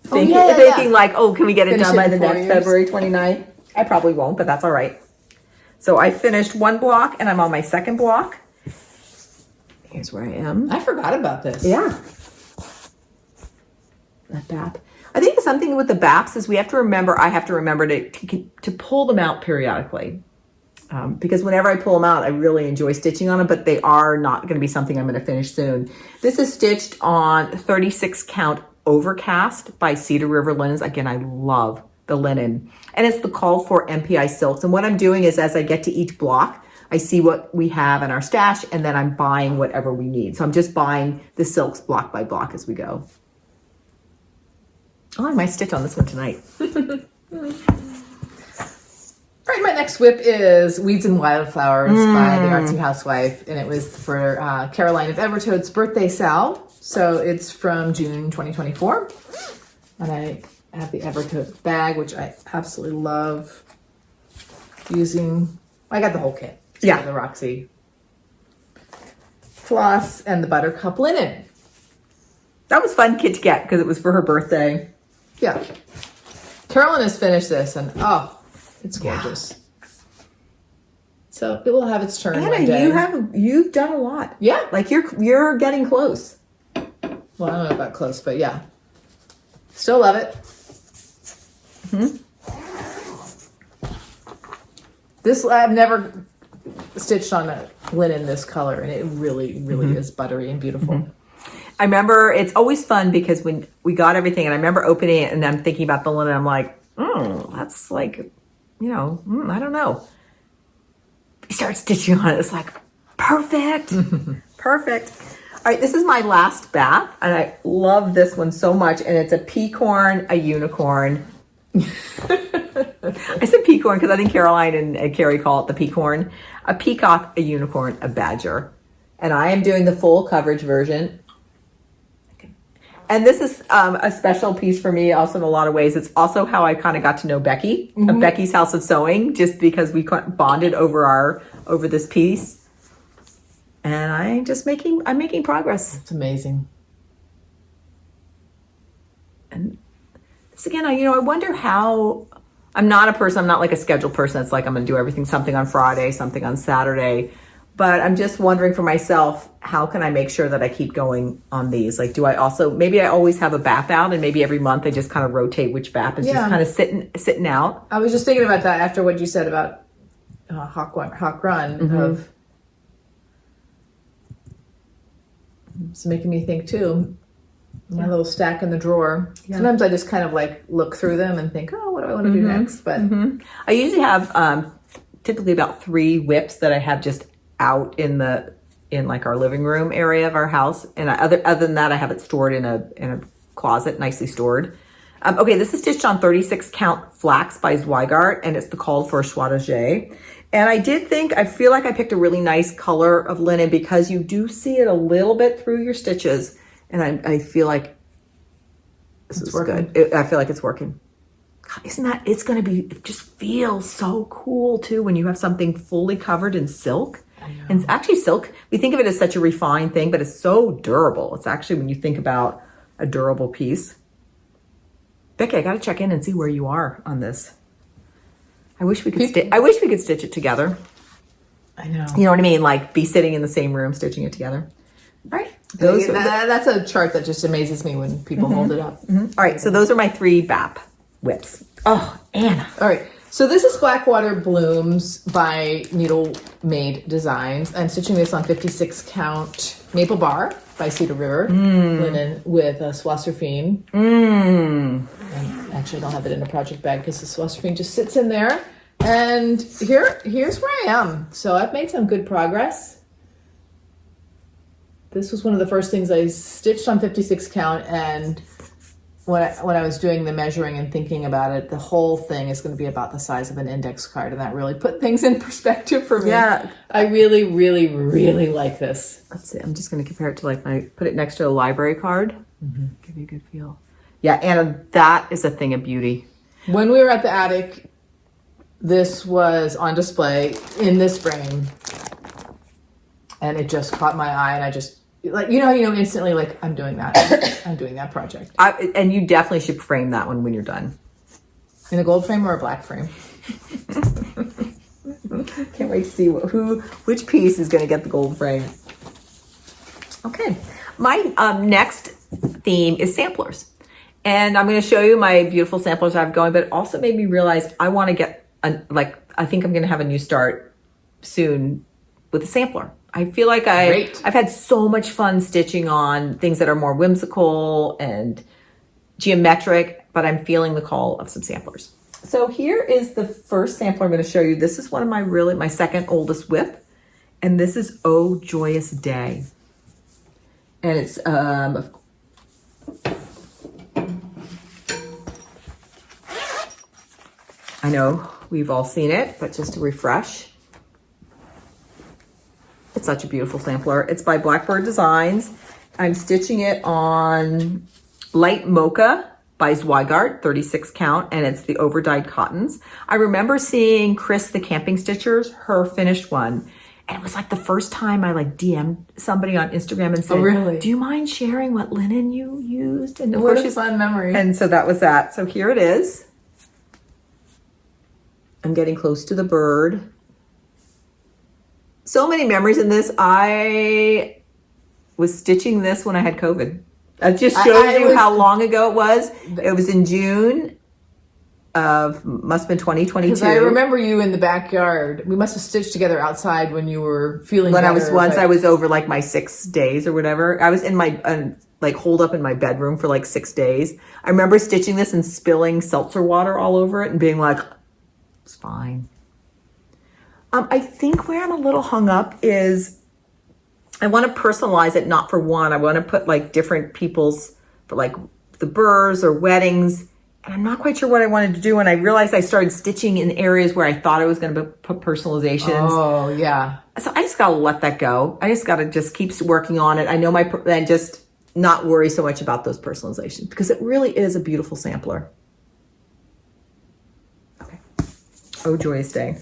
Thinking like, oh, can we get it done by the next February 29th? I probably won't, but that's all right. So I finished one block and I'm on my second block. Here's where I am. I forgot about this. Yeah. That BAP. I think something with the BAPs is we have to remember, I have to remember to pull them out periodically. Because whenever I pull them out, I really enjoy stitching on them, but they are not going to be something I'm going to finish soon. This is stitched on 36 count Overcast by Cedar River Linens. Again, I love the linen. And it's the call for MPI silks. And what I'm doing is as I get to each block, I see what we have in our stash and then I'm buying whatever we need. So I'm just buying the silks block by block as we go. Oh, I might stitch on this one tonight. All right, my next WIP is Weeds and Wildflowers by the Artsy Housewife. And it was for Carolyn of Evertoad's birthday salve. So it's from June 2024. And I have the Evertoad bag, which I absolutely love using. I got the whole kit. Yeah. The Roxy floss and the Buttercup linen. That was a fun kit to get because it was for her birthday. Yeah. Carolyn has finished this and it's gorgeous. Yeah. So it will have its turn Anna, one day. You've done a lot. Yeah. Like you're getting close. Well, I don't know about close, but yeah. Still love it. Mm-hmm. This, I've never stitched on a linen this color, and it really, really is buttery and beautiful. Mm-hmm. I remember it's always fun because when we got everything, and I remember opening it and I'm thinking about the linen, I'm like, that's like, I don't know. You start stitching on it, it's like, perfect, perfect. All right, this is my last bath, and I love this one so much, and it's a peacorn, a unicorn. I said peacorn because I think Caroline and Carrie call it the peacorn. A peacock, a unicorn, a badger. And I am doing the full coverage version. And this is a special piece for me also in a lot of ways. It's also how I kind of got to know Becky, of Becky's House of Sewing, just because we bonded over this piece. And I'm making progress. It's amazing. And this again, I wonder how, I'm not like a scheduled person. It's like I'm going to do something on Friday, something on Saturday. But I'm just wondering for myself, how can I make sure that I keep going on these? Like, maybe I always have a BAP out and maybe every month I just kind of rotate which BAP is just kind of sitting out. I was just thinking about that after what you said about Hawk Run of, it's making me think too. My little stack in the drawer. Yeah. Sometimes I just kind of like look through them and think, what do I want to do next? But I usually have typically about 3 WIPs that I have just out in like our living room area of our house. And other than that, I have it stored in a closet, nicely stored. Okay, this is stitched on 36 count flax by Zweigart, and it's the called for Schwaderger. And I feel like I picked a really nice color of linen because you do see it a little bit through your stitches. And I feel like This is working. good. I feel like it's working. God, isn't that, it's going to be, it just feels so cool too when you have something fully covered in silk. And it's actually silk. We think of it as such a refined thing, but it's so durable. It's actually, when you think about a durable piece. Becky, I got to check in and see where you are on this. I wish we could stitch it together. I know. You know what I mean? Like be sitting in the same room stitching it together. All right. That's a chart that just amazes me when people hold it up. All right. So those are my 3 BAP WIPs. Oh, Anna. All right. So this is Blackwater Blooms by Needlemade Designs. I'm stitching this on 56 count Maple Barr by Cedar River linen with a Swasserfine. And actually, I don't have it in a project bag because the Swasserfine just sits in there. And here's where I am. So I've made some good progress. This was one of the first things I stitched on 56 count, and when I was doing the measuring and thinking about it, the whole thing is going to be about the size of an index card, and that really put things in perspective for me. Yeah. I really, really, really like this. Let's see. I'm just going to compare it to put it next to a library card. Give you a good feel. Yeah, Anna, that is a thing of beauty. When we were at the attic, this was on display in this frame, and it just caught my eye, and I just, instantly, like, I'm doing that. I'm doing that project. And you definitely should frame that one when you're done. In a gold frame or a black frame? Can't wait to see which piece is going to get the gold frame. Okay. My next theme is samplers. And I'm going to show you my beautiful samplers I have going, but it also made me realize I want to get, I think I'm going to have a new start soon with a sampler. I feel like I've had so much fun stitching on things that are more whimsical and geometric, but I'm feeling the call of some samplers. So here is the first sampler I'm going to show you. This is one of my second oldest WIP, and this is Oh Joyous Day. And it's, I know we've all seen it, but just to refresh. It's such a beautiful sampler. It's by Blackbird Designs. I'm stitching it on Light Mocha by Zweigart, 36 count, and it's the overdyed cottons. I remember seeing Chris, the Camping Stitchers, her finished one. And it was like the first time I DM'd somebody on Instagram and said, oh, really? Do you mind sharing what linen you used? And what a fun memory. And so that was that. So here it is. I'm getting close to the bird. So many memories in this. I was stitching this when I had COVID. I just showed you how long ago it was. It was in June of, must have been 2022. Because I remember you in the backyard. We must have stitched together outside when you were feeling better. I was over my 6 days or whatever. I was in my, holed up in my bedroom for 6 days. I remember stitching this and spilling seltzer water all over it and being like, it's fine. I think where I'm a little hung up is I want to personalize it, not for one. I want to put different people's, for the Burrs or weddings. And I'm not quite sure what I wanted to do. And I realized I started stitching in areas where I thought I was going to put personalizations. Oh, yeah. So I just got to let that go. I just got to just keep working on it. I know and just not worry so much about those personalizations because it really is a beautiful sampler. Okay. Oh, Joyous Day.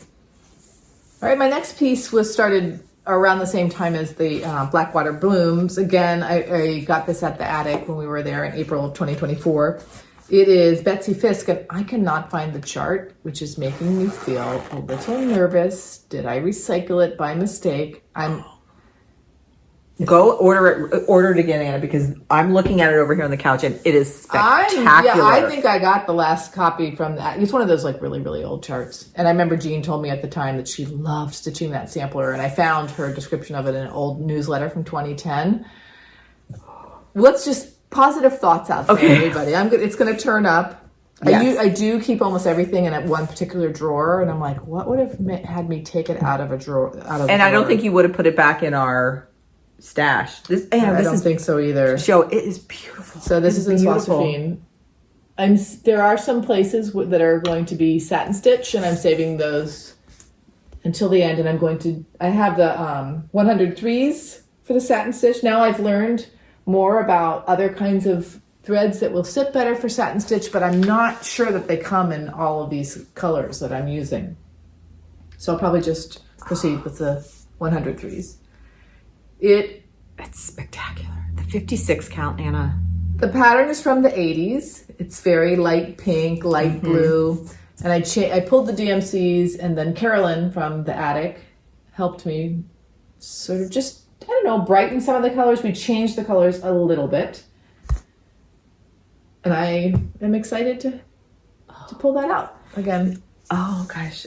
All right, my next piece was started around the same time as the Blackwater Blooms. Again, I got this at the attic when we were there in April of 2024. It is Betsey Fisk, and I cannot find the chart, which is making me feel a little nervous. Did I recycle it by mistake? Go order it again, Anna, because I'm looking at it over here on the couch, and it is spectacular. I think I got the last copy from that. It's one of those really, really old charts. And I remember Jean told me at the time that she loved stitching that sampler, and I found her description of it in an old newsletter from 2010. Let's just positive thoughts out there, everybody. It's going to turn up. Yes. I do keep almost everything in one particular drawer, and I'm like, what would have had me take it out of a drawer? I don't think you would have put it back in our stash. I don't think so either. It is beautiful. So this is in Swasserfine. There are some places that are going to be satin stitch, and I'm saving those until the end. And I have the 103s for the satin stitch. Now I've learned more about other kinds of threads that will sit better for satin stitch, but I'm not sure that they come in all of these colors that I'm using. So I'll probably just proceed with the 103s. It's spectacular. The 56 count, Anna. The pattern is from the 80s. It's very light pink, light blue. And I pulled the DMCs, and then Carolyn from the attic helped me sort of just, I don't know, brighten some of the colors. We changed the colors a little bit. And I am excited to pull that out again. Oh gosh,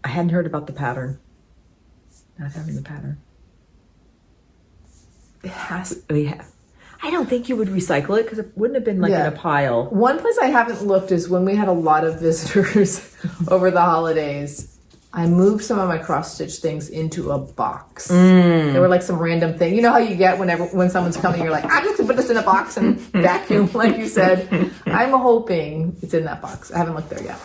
I hadn't heard about the pattern. Not having the pattern. It has. I don't think you would recycle it because it wouldn't have been like in a pile. One place I haven't looked is when we had a lot of visitors over the holidays. I moved some of my cross-stitch things into a box. They were like some random thing. You know how you get when someone's coming, you're like, I'm just going to put this in a box and vacuum, like you said. I'm hoping it's in that box. I haven't looked there yet.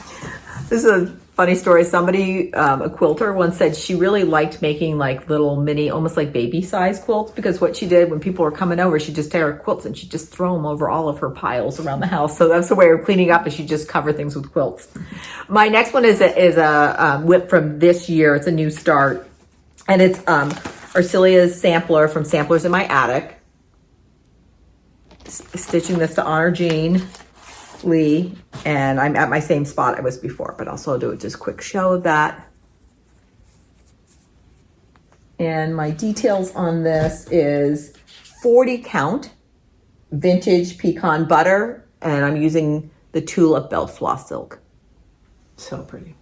This is a funny story. Somebody, a quilter once said she really liked making like little mini, almost like baby size quilts, because what she did when people were coming over, she'd just tear her quilts and she'd just throw them over all of her piles around the house. So that's the way of cleaning up, is she just cover things with quilts. My next one is a WIP from this year. It's a new start. And it's Arcelia's sampler from Samplers in My Attic. Stitching this to honor Jean Lee, and I'm at my same spot I was before, but also I'll do just a quick show of that. And my details on this is 40 count vintage pecan butter, and I'm using the tulip bell swath silk. So pretty.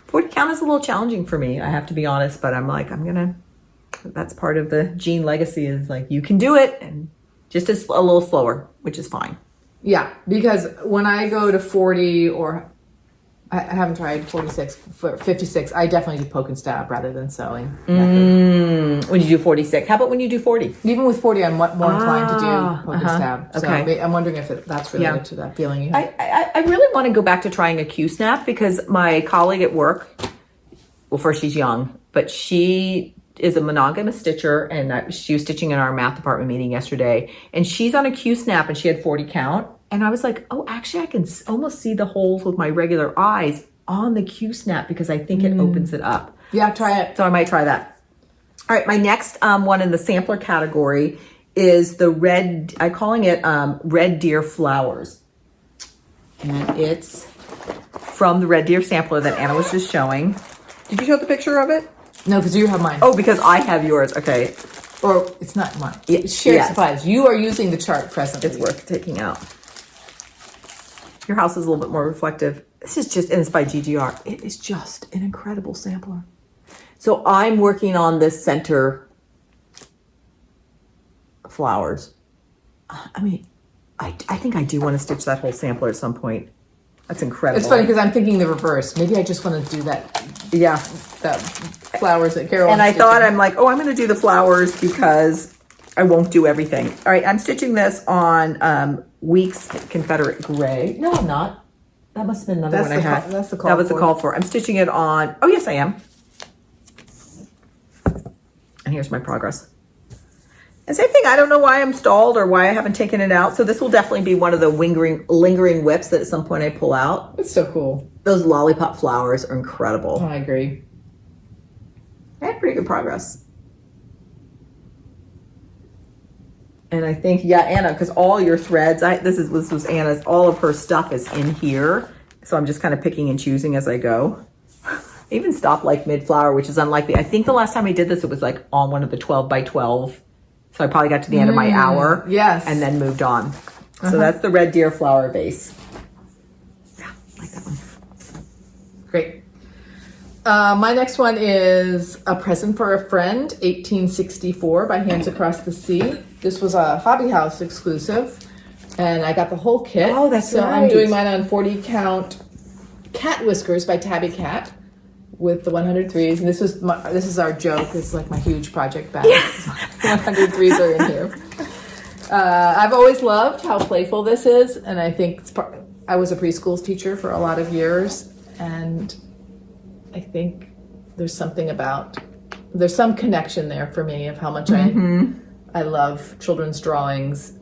40 count is a little challenging for me, I have to be honest, but I'm like, that's part of the Jean legacy, is like, you can do it, and just a little slower, which is fine. Yeah, because when I go to 40, or I haven't tried 46, 56, I definitely do poke and stab rather than sewing. When you do 46, how about when you do 40? Even with 40, I'm more inclined to do poke and stab. So okay. I'm wondering if that's related to that feeling you have. I really want to go back to trying a Q-snap, because my colleague at work, well, first, she's young, but she is a monogamous stitcher, and she was stitching in our math department meeting yesterday, and she's on a Q-snap, and she had 40 count, and I was like, oh, actually I can almost see the holes with my regular eyes on the Q-snap, because I think it opens it up. Yeah, try it. So I might try that. All right, my next one in the sampler category is the red, I'm calling it Red Deer Flowers, and it's from the Red Deer sampler that Anna was just showing. Did you show the picture of it? No, because you have mine. Oh, because I have yours. Okay. Or it's not mine. Yeah, shared supplies. You are using the chart presently. It's worth taking out. Your house is a little bit more reflective. This is just, and it's by GGR. It is just an incredible sampler. So I'm working on this center flowers. I mean, I think I do want to stitch that whole sampler at some point. That's incredible. It's funny because I'm thinking the reverse. Maybe I just want to do that. Yeah. The flowers that Carolyn. And I thought, I'm like, oh, I'm going to do the flowers because I won't do everything. All right, I'm stitching this on Weeks Confederate Gray. No, I'm not. That must have been another one I had. That's the call. That was the call for. I'm stitching it on. Oh, yes, I am. And here's my progress. And same thing, I don't know why I'm stalled or why I haven't taken it out. So this will definitely be one of the lingering WIPs that at some point I pull out. It's so cool. Those lollipop flowers are incredible. Oh, I agree. I had pretty good progress. And I think, yeah, Anna, because all your threads, this was Anna's, all of her stuff is in here. So I'm just kind of picking and choosing as I go. I even stopped like mid-flower, which is unlikely. I think the last time I did this, it was like on one of the 12 by 12. So I probably got to the end of my hour. Yes. And then moved on. So that's the Red Deer flower base. Yeah, I like that one. Great. My next one is A Present for a Friend, 1864 by Hands Across the Sea. This was a Hobby House exclusive, and I got the whole kit. Oh, that's so right. I'm doing mine on 40 count cat whiskers by Tabby Cat with the 103s, and this is our joke. It's like my huge project bag. Yes. 103s are in here. I've always loved how playful this is, and I think I was a preschool teacher for a lot of years, and I think there's some connection there for me of how much I love children's drawings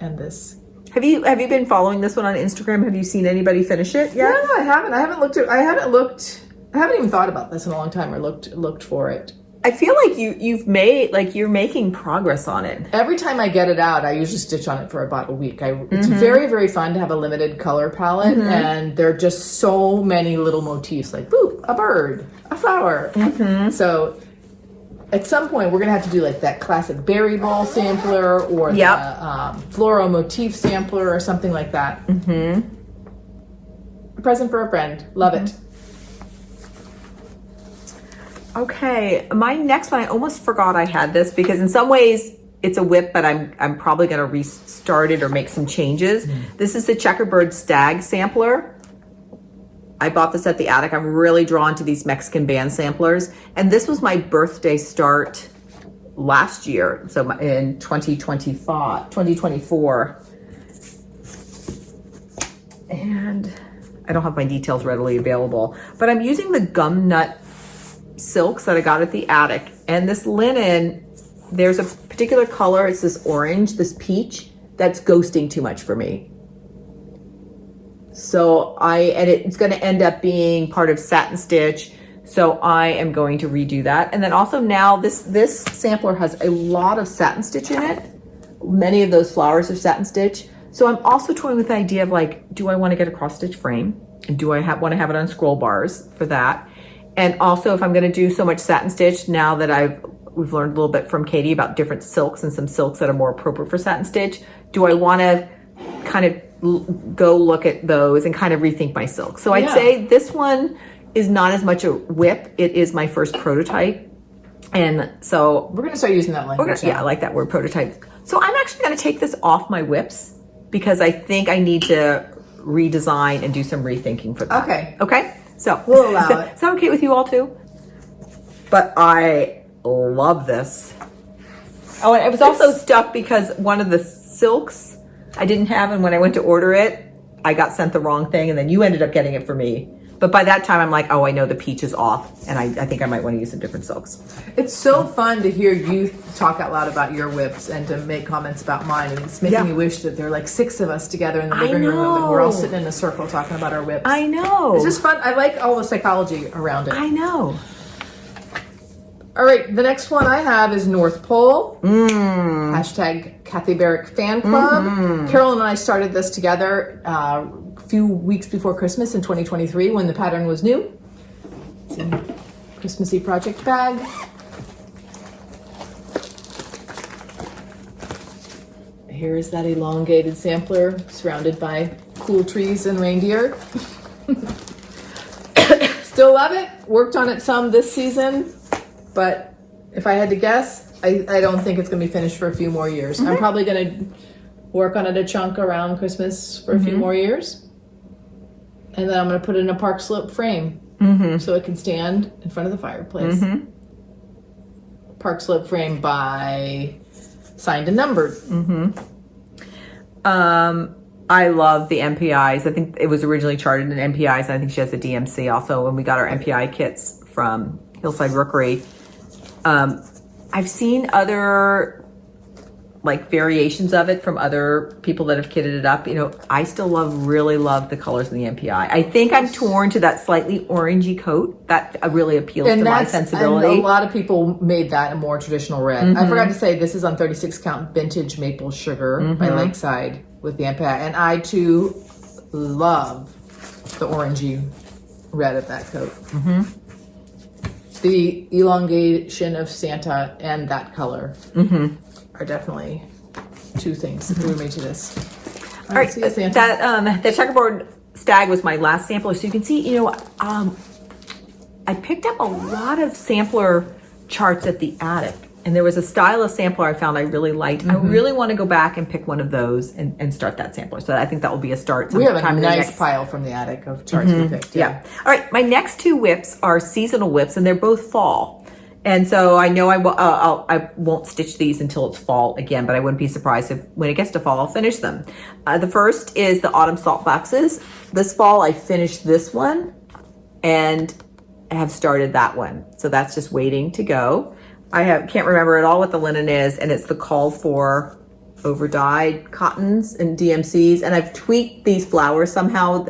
and this. Have you been following this one on Instagram? Have you seen anybody finish it yet? No, I haven't. I haven't even thought about this in a long time or looked for it. I feel like you're making progress on it. Every time I get it out, I usually stitch on it for about a week. It's very, very fun to have a limited color palette, and there are just so many little motifs, like boop, a bird, a flower. So at some point, we're gonna have to do like that classic berry ball sampler or the floral motif sampler or something like that. A present for a friend. Love it. Okay, my next one, I almost forgot I had this because in some ways it's a WIP, but I'm probably going to restart it or make some changes. This is the Checkerbird Stag sampler. I bought this at the attic. I'm really drawn to these Mexican band samplers. And this was my birthday start last year, so in 2024. And I don't have my details readily available, but I'm using the gum nut silks that I got at the attic, and this linen, there's a particular color, it's this orange, this peach, that's ghosting too much for me. So it's going to end up being part of satin stitch, so I am going to redo that. And then also now this sampler has a lot of satin stitch in it. Many of those flowers are satin stitch, so I'm also toying with the idea of like, do I want to get a cross stitch frame, and do I want to have it on scroll bars for that? And also, if I'm going to do so much satin stitch, now that we've learned a little bit from Katie about different silks and some silks that are more appropriate for satin stitch, do I want to kind of go look at those and kind of rethink my silk? So I'd say this one is not as much a WIP. It is my first prototype. And so we're going to start using that language. I like that word, prototype. So I'm actually going to take this off my WIPs because I think I need to redesign and do some rethinking for that. Okay. So we'll allow it. Is that okay with you all too? But I love this. Oh, and it was also stuck because one of the silks I didn't have, and when I went to order it, I got sent the wrong thing, and then you ended up getting it for me. But by that time, I'm like, oh, I know the peach is off, and I think I might want to use some different silks. It's so fun to hear you talk out loud about your WIPs and to make comments about mine. And it's making me wish that there are like 6 of us together in the living room, and we're all sitting in a circle talking about our WIPs. I know. It's just fun. I like all the psychology around it. I know. All right, the next one I have is North Pole. Hashtag Kathy Barrick Fan Club. Carolyn and I started this together a few weeks before Christmas in 2023 when the pattern was new. It's in Christmassy project bag. Here is that elongated sampler surrounded by cool trees and reindeer. Still love it. Worked on it some this season. But if I had to guess, I don't think it's going to be finished for a few more years. I'm probably going to work on it a chunk around Christmas for a few more years. And then I'm going to put it in a park slope frame so it can stand in front of the fireplace. Park slope frame by signed and numbered. I love the MPIs. I think it was originally charted in MPIs, and I think she has a DMC also. When we got our MPI kits from Hillside Rookery, I've seen other like variations of it from other people that have kitted it up. You know, I still really love the colors in the MPI. I think I'm torn to that slightly orangey coat that really appeals to my sensibility. And a lot of people made that a more traditional red. I forgot to say this is on 36 count vintage maple sugar by Lakeside with the MPI, and I too love the orangey red of that coat. The elongation of Santa and that color are definitely two things that drew me to this. All right, that checkerboard stag was my last sampler. So you can see, you know, I picked up a lot of sampler charts at the attic, and there was a style of sampler I found I really liked. I really want to go back and pick one of those and start that sampler. So I think that will be a start. We have a nice pile from the attic of charts we picked. Yeah. All right, my next 2 WIPs are seasonal WIPs, and they're both fall. And so I know I won't stitch these until it's fall again, but I wouldn't be surprised if when it gets to fall, I'll finish them. The first is the Autumn Salt Boxes. This fall, I finished this one and have started that one. So that's just waiting to go. I can't remember at all what the linen is, and it's the Call for over dyed cottons and DMCs, and I've tweaked these flowers somehow.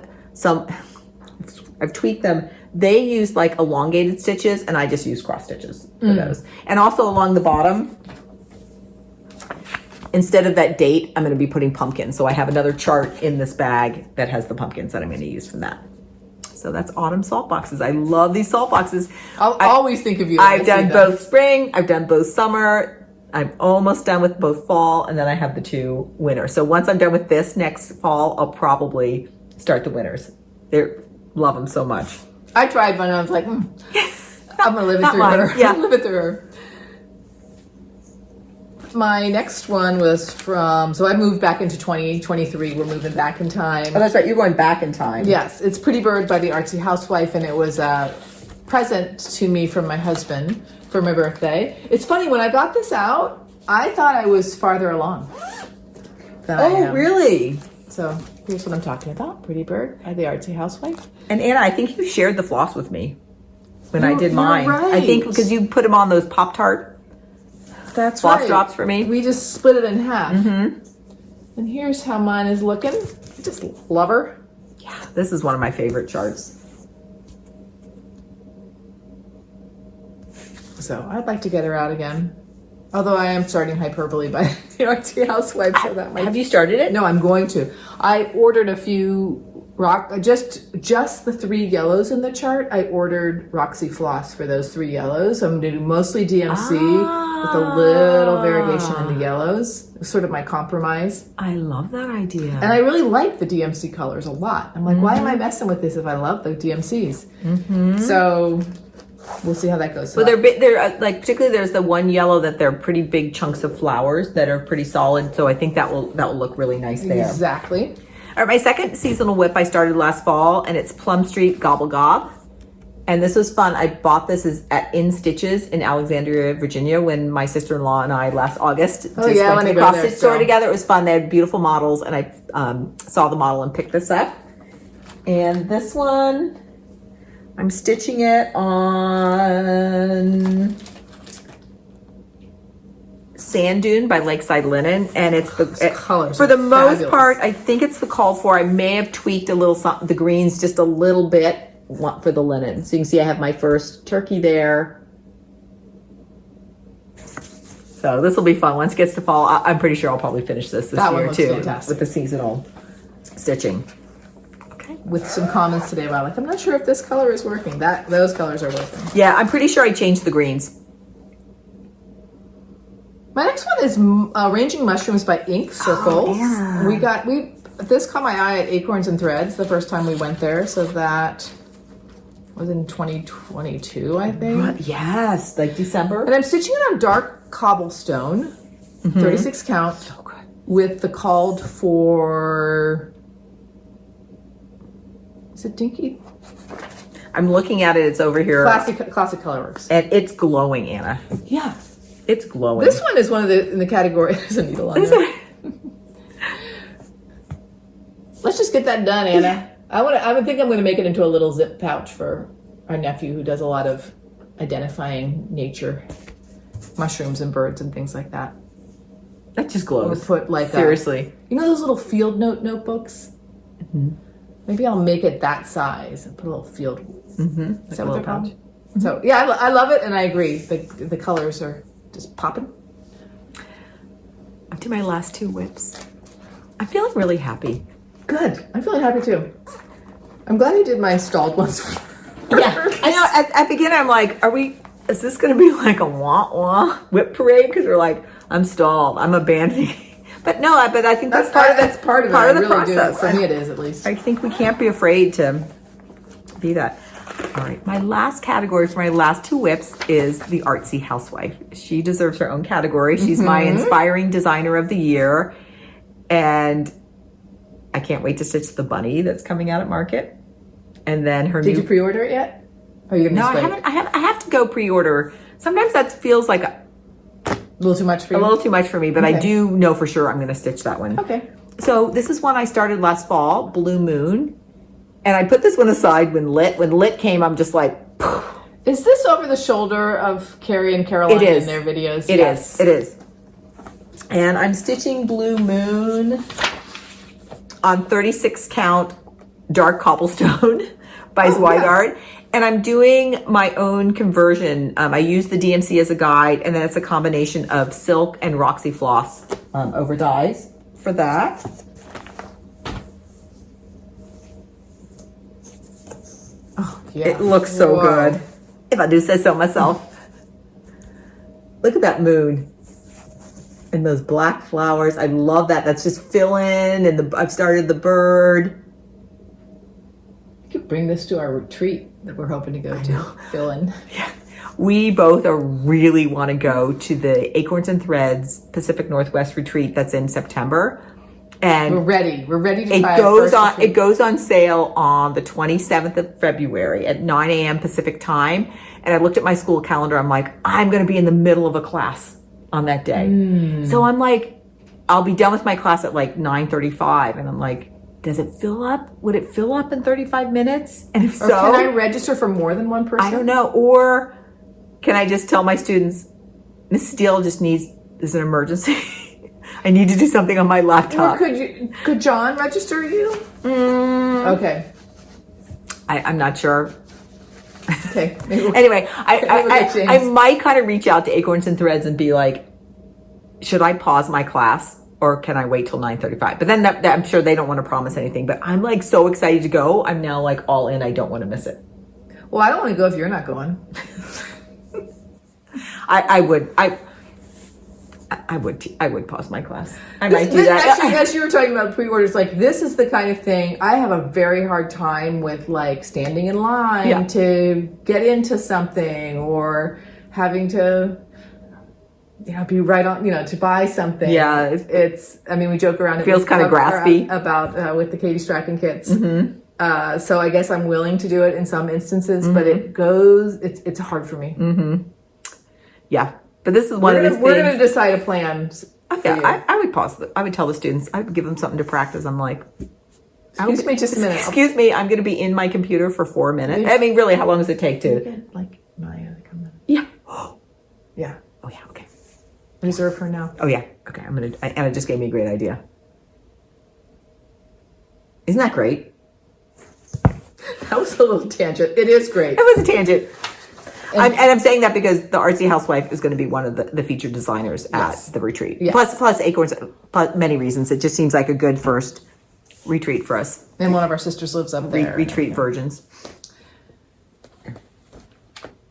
I've tweaked them. They use like elongated stitches, and I just use cross stitches for those. And also along the bottom, instead of that date, I'm going to be putting pumpkins. So I have another chart in this bag that has the pumpkins that I'm going to use from that. So that's autumn salt boxes. I love these salt boxes. I'll always think of you. I've done both spring. I've done both summer. I'm almost done with both fall, and then I have the 2 winter. So once I'm done with this next fall, I'll probably start the winters. Love them so much. I tried one and I was like, I'm gonna live it through her. Yeah. Live it through her. My next one was so I moved back into 2023. We're moving back in time. Oh, that's right. You're going back in time. Yes, it's Pretty Bird by the Artsy Housewife, and it was a present to me from my husband for my birthday. It's funny, when I got this out, I thought I was farther along than I am. Really? So here's what I'm talking about. Pretty Bird by the Artsy Housewife. And Anna, I think you shared the floss with me when I did You're mine. right. I think because you put them on those Pop-Tart That's floss right. drops for me. We just split it in half. And here's how mine is looking. I just love her. Yeah, this is one of my favorite charts. So I'd like to get her out again. Although I am starting Hyperbole by the Artsy Housewife, so that might... Have you started it? No, I'm going to. I ordered a few just the 3 yellows in the chart. I ordered Roxy Floss for those 3 yellows. I'm going to do mostly DMC with a little variegation in the yellows. It's sort of my compromise. I love that idea. And I really like the DMC colors a lot. I'm like, why am I messing with this if I love the DMCs? So we'll see how that goes. Well, they're like, particularly there's the one yellow that they're pretty big chunks of flowers that are pretty solid. So I think that will look really nice there. Exactly. All right, my second seasonal whip I started last fall, and it's Plum Street Gobble Gob. And this was fun. I bought this in Stitches in Alexandria, Virginia, when my sister-in-law and I last August went to the cross-stitch store together. It was fun. They had beautiful models, and I saw the model and picked this up. And this one, I'm stitching it on Sand Dune by Lakeside Linen, and it's for the most part, I think it's the called for. I may have tweaked a little the greens just a little bit for the linen. So you can see I have my first turkey there. So this will be fun. Once it gets to fall, I'm pretty sure I'll probably finish this year too, fantastic. with the seasonal stitching. Okay. With some comments today about I'm not sure if this color is working. Those colors are working. Yeah, I'm pretty sure I changed the greens. My next one is Arranging Mushrooms by Ink Circles. Oh, yeah. This caught my eye at Acorns and Threads the first time we went there, so that was in 2022, I think. Yes, like December. And I'm stitching it on dark cobblestone, 36 count, So good. with the called for. Is it Dinky? I'm looking at it. It's over here. Classic Colorworks. And it's glowing, Anna. Yeah. It's glowing. This one is one of in the category. There's a needle on there. Let's just get that done, Anna. I think I'm going to make it into a little zip pouch for our nephew who does a lot of identifying nature, mushrooms and birds and things like that. That just glows. Or put seriously. You know those little field notebooks? Maybe I'll make it that size and put a little field. Is that what they're called? So yeah, I love it, and I agree. The colors are just popping. Up to my last 2 whips. I'm feeling really happy. Good. I'm feeling happy too. I'm glad you did my stalled ones. Yeah, I know. At the beginning, I'm like, is this going to be like a wah-wah WIP parade? Because we're like, I'm stalled. I'm abandoning. But no, but I think that's part of the process. For me, it is, at least. I think we can't be afraid to be that. All right, my last category for my last 2 whips is the Artsy Housewife. She deserves her own category. She's my inspiring designer of the year. And I can't wait to stitch the bunny that's coming out at market. And then her Did you pre-order it yet? Or are you No, I haven't. I have to go pre-order. Sometimes that feels like a little too much for you? A little too much for me, but I do know for sure I'm going to stitch that one. Okay. So this is one I started last fall, Blue Moon. And I put this one aside when Lit came. I'm just like, is this over the shoulder of Carrie and Caroline in their videos? It is. And I'm stitching Blue Moon on 36 count dark cobblestone by Zweigart. And I'm doing my own conversion. I use the DMC as a guide, and then it's a combination of silk and Roxy Floss over dyes for that. Oh, yeah. It looks so good. If I do say so myself. Look at that moon. And those black flowers. I love that. That's just filling, and I've started the bird. You could bring this to our retreat that we're hoping to go to. Fill in. Yeah. We both really want to go to the Acorns and Threads Pacific Northwest retreat that's in September. And we're ready. We're ready to it try goes on. It goes on sale on the 27th of February at 9 a.m. Pacific time. And I looked at my school calendar. I'm like, I'm going to be in the middle of a class on that day. So I'm like, I'll be done with my class at like 9:35, and I'm like, does it fill up? Would it fill up in 35 minutes? And if so, can I register for more than one person? I don't know. Or can I just tell my students, Miss Steele just needs, this is an emergency. I need to do something on my laptop. Or could John register you? Okay. I'm not sure. Okay. Anyway, I might kind of reach out to Acorns and Threads and be like, should I pause my class or can I wait till 9:35? But then I'm sure they don't want to promise anything. But I'm like so excited to go. I'm now like all in. I don't want to miss it. Well, I don't want to go if you're not going. I would pause my class. I might do that. Actually, as you were talking about pre-orders, like this is the kind of thing I have a very hard time with, like standing in line to get into something or having to, be right on, to buy something. Yeah, I mean, we joke around. It feels kind of graspy about with the Katie Strachan kits. So I guess I'm willing to do it in some instances, but it's hard for me. Yeah. But this is one of those things. We're going to decide a plan. Yeah, I would pause. I would tell the students. I would give them something to practice. I'm like, excuse me, just a minute. Excuse me, I'm going to be in my computer for 4 minutes. I mean, really, how long does it take to? Like Maya to come in. Yeah. Yeah. Oh yeah. Okay. Reserve her now. Oh yeah. Okay. And it just gave me a great idea. Isn't that great? That was a little tangent. It is great. It was a tangent. And I'm saying that because the Artsy Housewife is going to be one of the featured designers at the retreat. Yes. Plus Acorns, plus many reasons. It just seems like a good first retreat for us. And one of our sisters lives up there. Retreat virgins.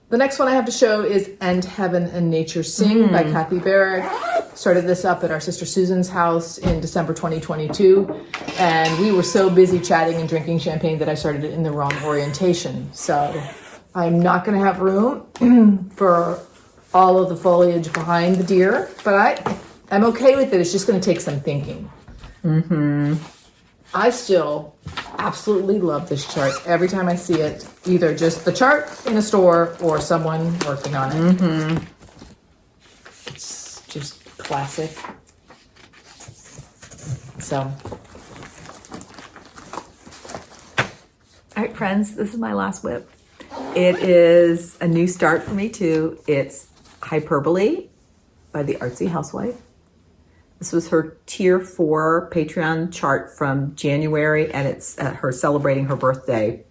The next one I have to show is And Heaven and Nature Sing by Kathy Barrick. Started this up at our sister Susan's house in December 2022. And we were so busy chatting and drinking champagne that I started it in the wrong orientation. So I'm not going to have room for all of the foliage behind the deer, but I'm okay with it. It's just going to take some thinking. I still absolutely love this chart. Every time I see it, either just the chart in a store or someone working on it. It's just classic. So. All right, friends, this is my last whip. It is a new start for me too. It's Hyperbole by the Artsy Housewife. This was her tier 4 Patreon chart from January, and it's her celebrating her birthday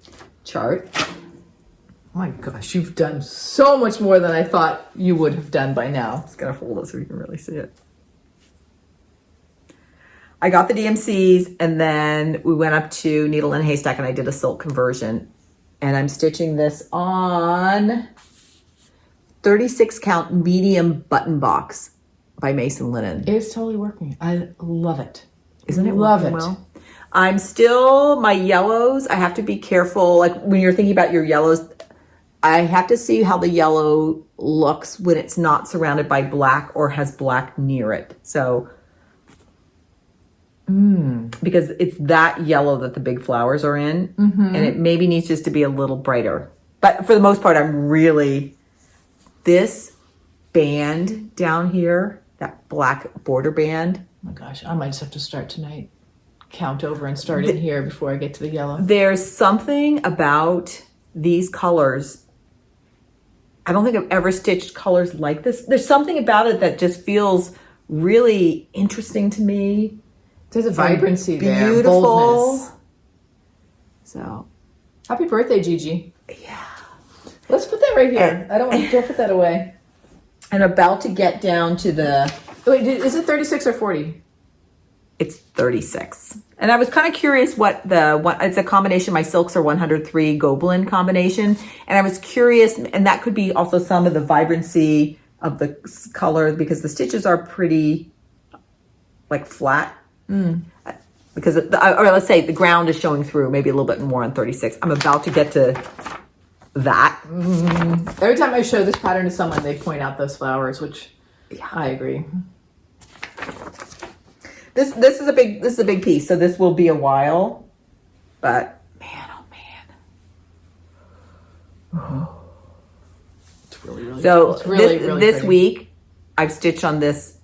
chart. Oh my gosh, you've done so much more than I thought you would have done by now. It's gonna hold it so you can really see it. I got the DMCs, and then we went up to Needle and Haystack, and I did a silk conversion. And I'm stitching this on 36 count medium button box by Mason Linen. It's totally working. I love it. Isn't it? Love it. Well, I'm still, my yellows, I have to be careful. Like when you're thinking about your yellows, I have to see how the yellow looks when it's not surrounded by black or has black near it. So, because it's that yellow that the big flowers are in, and it maybe needs just to be a little brighter. But for the most part, I'm really, this band down here, that black border band. Oh my gosh, I might just have to start tonight. Count over and start in here before I get to the yellow. There's something about these colors. I don't think I've ever stitched colors like this. There's something about it that just feels really interesting to me. There's a vibrancy there, Beautiful. boldness. So, Happy birthday, Gigi. yeah. Let's put that right here. I don't want to put that away. I'm about to get down to the... Wait, is it 36 or 40? It's 36. And I was kind of curious what it's a combination. My silks are 103 Gobelin combination. And I was curious, and that could be also some of the vibrancy of the color, because the stitches are pretty like flat. Because, or let's say the ground is showing through, maybe a little bit more on 36. I'm about to get to that. Every time I show this pattern to someone, they point out those flowers, which I agree. This is a big piece, so this will be a while. But man, oh man. It's really So it's really this pretty. week, I've stitched on this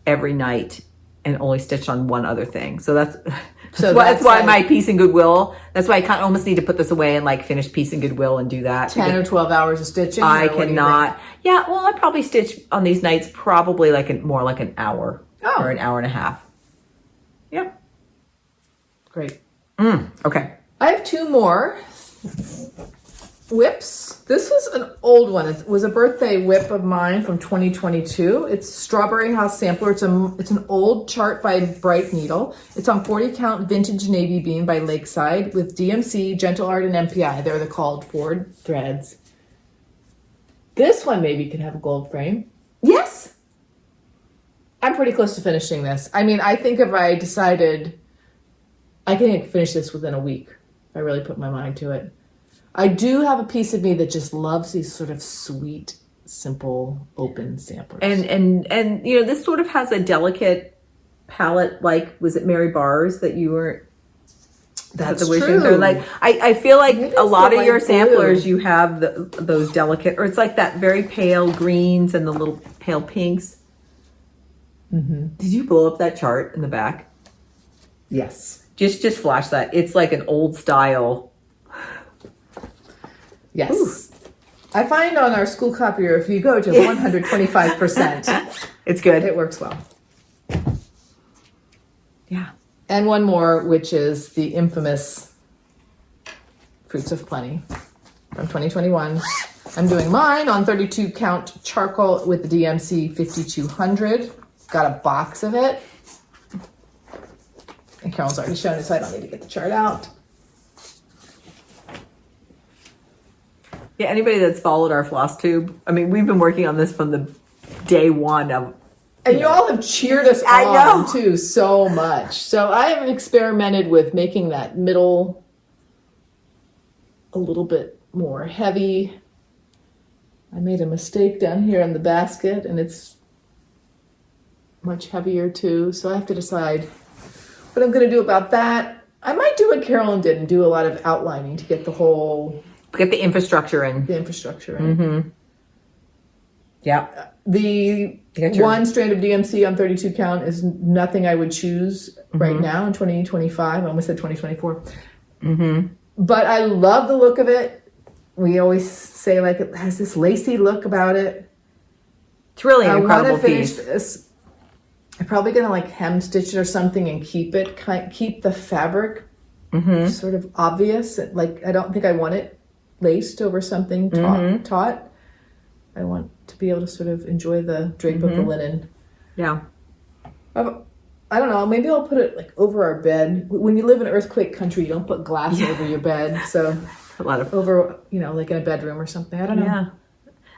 every night and only stitched on one other thing. So that's why like my Peace and Goodwill. That's why I kind of almost need to put this away and like finish Peace and Goodwill and do that. 10 or 12 hours of stitching. I cannot. Yeah, well, I probably stitch on these nights probably more like an hour or an hour and a half. Yep. Great. Okay. I have two more WIPs. This was an old one. It was a birthday WIP of mine from 2022. It's Strawberry House Sampler. It's an old chart by Bright Needle. It's on 40 count vintage navy beam by Lakeside with DMC, Gentle Art, and MPI. They're the called Ford threads. This one maybe could have a gold frame. Yes. I'm pretty close to finishing this. I mean, I think if I decided, I can finish this within a week if I really put my mind to it. I do have a piece of me that just loves these sort of sweet, simple, open samplers. And you know, this sort of has a delicate palette, like, was it Mary Barr's that you were... That's the true. They're like, I feel like Maybe a it's lot the of your light samplers, blue. you have those delicate, or it's like that very pale greens and the little pale pinks. Did you blow up that chart in the back? Yes. Just flash that. It's like an old style. Yes. Ooh. I find on our school copier, if you go to 125%, It's good. it works well. Yeah. And one more, which is the infamous Fruits of Plenty from 2021. I'm doing mine on 32 count charcoal with the DMC 5200. Got a box of it. And Carolyn's already shown it, so I don't need to get the chart out. Yeah, anybody that's followed our FlossTube, I mean, we've been working on this from the day one of... And you all have cheered us I on, know. too, so much. So I have experimented with making that middle a little bit more heavy. I made a mistake down here in the basket, and it's much heavier, too. So I have to decide what I'm going to do about that. I might do what Carolyn did and do a lot of outlining to get the whole... Get the infrastructure in. The infrastructure in. Yeah. The one strand of DMC on 32 count is nothing I would choose right now in 2025. I almost said 2024. But I love the look of it. We always say like it has this lacy look about it. It's really an I want incredible to finish piece. this. I'm probably going to like hem stitch it or something and keep the fabric sort of obvious. Like I don't think I want it laced over something taut. I want to be able to sort of enjoy the drape of the linen. Yeah. I don't know. Maybe I'll put it like over our bed. When you live in earthquake country, you don't put glass over your bed. So A lot of... over, like in a bedroom or something. I don't know. Yeah.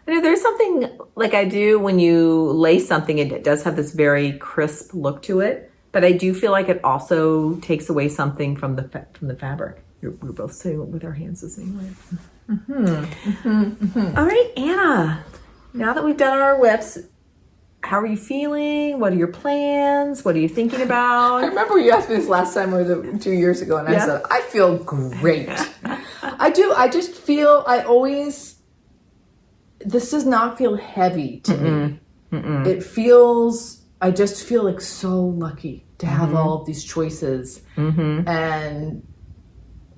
I know there's something like I do when you lace something, it does have this very crisp look to it, but I do feel like it also takes away something from the fabric. We're both saying it with our hands the same way. All right, Anna, now that we've done our WIPs, how are you feeling? What are your plans? What are you thinking I about? remember you asked me this last time, 2 years ago, and I said, I feel great. I do. I just feel, this does not feel heavy to me. It feels, I just feel like so lucky to have all of these choices. And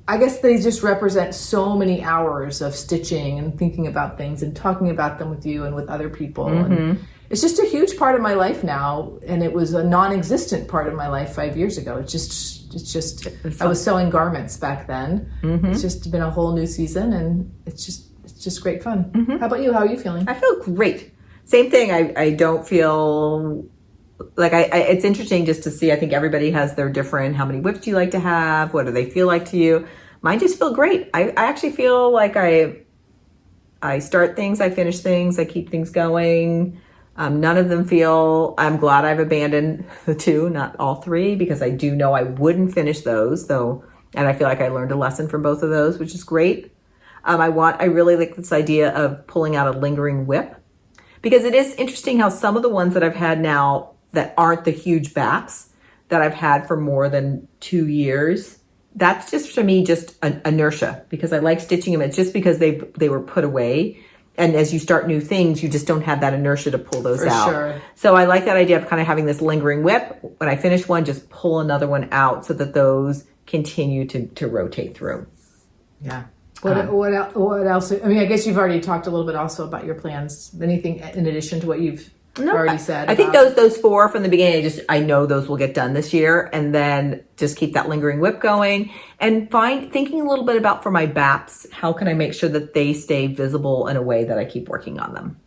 I guess they just represent so many hours of stitching and thinking about things and talking about them with you and with other people. And it's just a huge part of my life now, and it was a non-existent part of my life 5 years ago. It's just I was sewing garments back then. It's just been a whole new season, and it's just great fun. How about you? How are you feeling? I feel great. Same thing. I don't feel like it's interesting just to see. I think everybody has their different, how many WIPs do you like to have? What do they feel like to you? Mine just feel great. I actually feel like I start things, I finish things, I keep things going. None of them feel, I'm glad I've abandoned the 2, not all 3, because I do know I wouldn't finish those though. And I feel like I learned a lesson from both of those, which is great. I really like this idea of pulling out a lingering WIP, because it is interesting how some of the ones that I've had now that aren't the huge BAPs that I've had for more than 2 years, that's just for me, just an inertia, because I like stitching them. It's just because they were put away. And as you start new things, you just don't have that inertia to pull those out. Sure. So I like that idea of kind of having this lingering WIP. When I finish one, just pull another one out so that those continue to rotate through. Yeah. What else? I mean, I guess you've already talked a little bit also about your plans. Anything in addition to what you've already said? I think those 4 from the beginning, I know those will get done this year, and then just keep that lingering WIP going, and thinking a little bit about, for my BAPs, how can I make sure that they stay visible in a way that I keep working on them.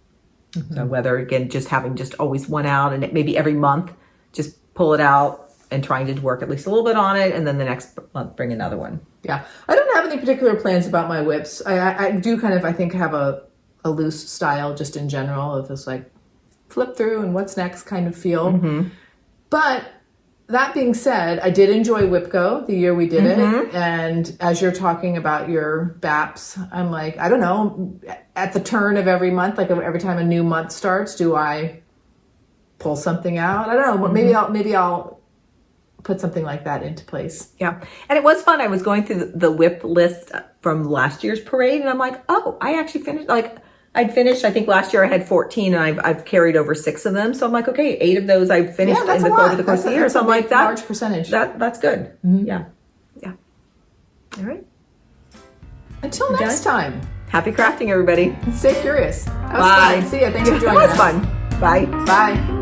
So whether, again, just having just always one out, and maybe every month just pull it out and trying to work at least a little bit on it, and then the next month bring another one. Yeah, I don't have any particular plans about my WIPs. I do kind of, I think, have a loose style just in general of this like flip through and what's next kind of feel. But that being said, I did enjoy WIPGO the year we did it. And as you're talking about your BAPs, I'm like, I don't know, at the turn of every month, like every time a new month starts, do I pull something out? I don't know. Maybe I'll put something like that into place. Yeah. And it was fun. I was going through the WIP list from last year's parade, and I'm like, oh, I actually finished, I'd finished, I think last year I had 14, and I've carried over 6 of them. So I'm like, okay, 8 of those I've finished over the course of the year. So I'm like, that large percentage. That's good. Yeah. Yeah. All right. Until next time. Happy crafting, everybody. Stay curious. That was Bye. fun. See ya. Thanks for joining us. us. That was fun. Bye. Bye.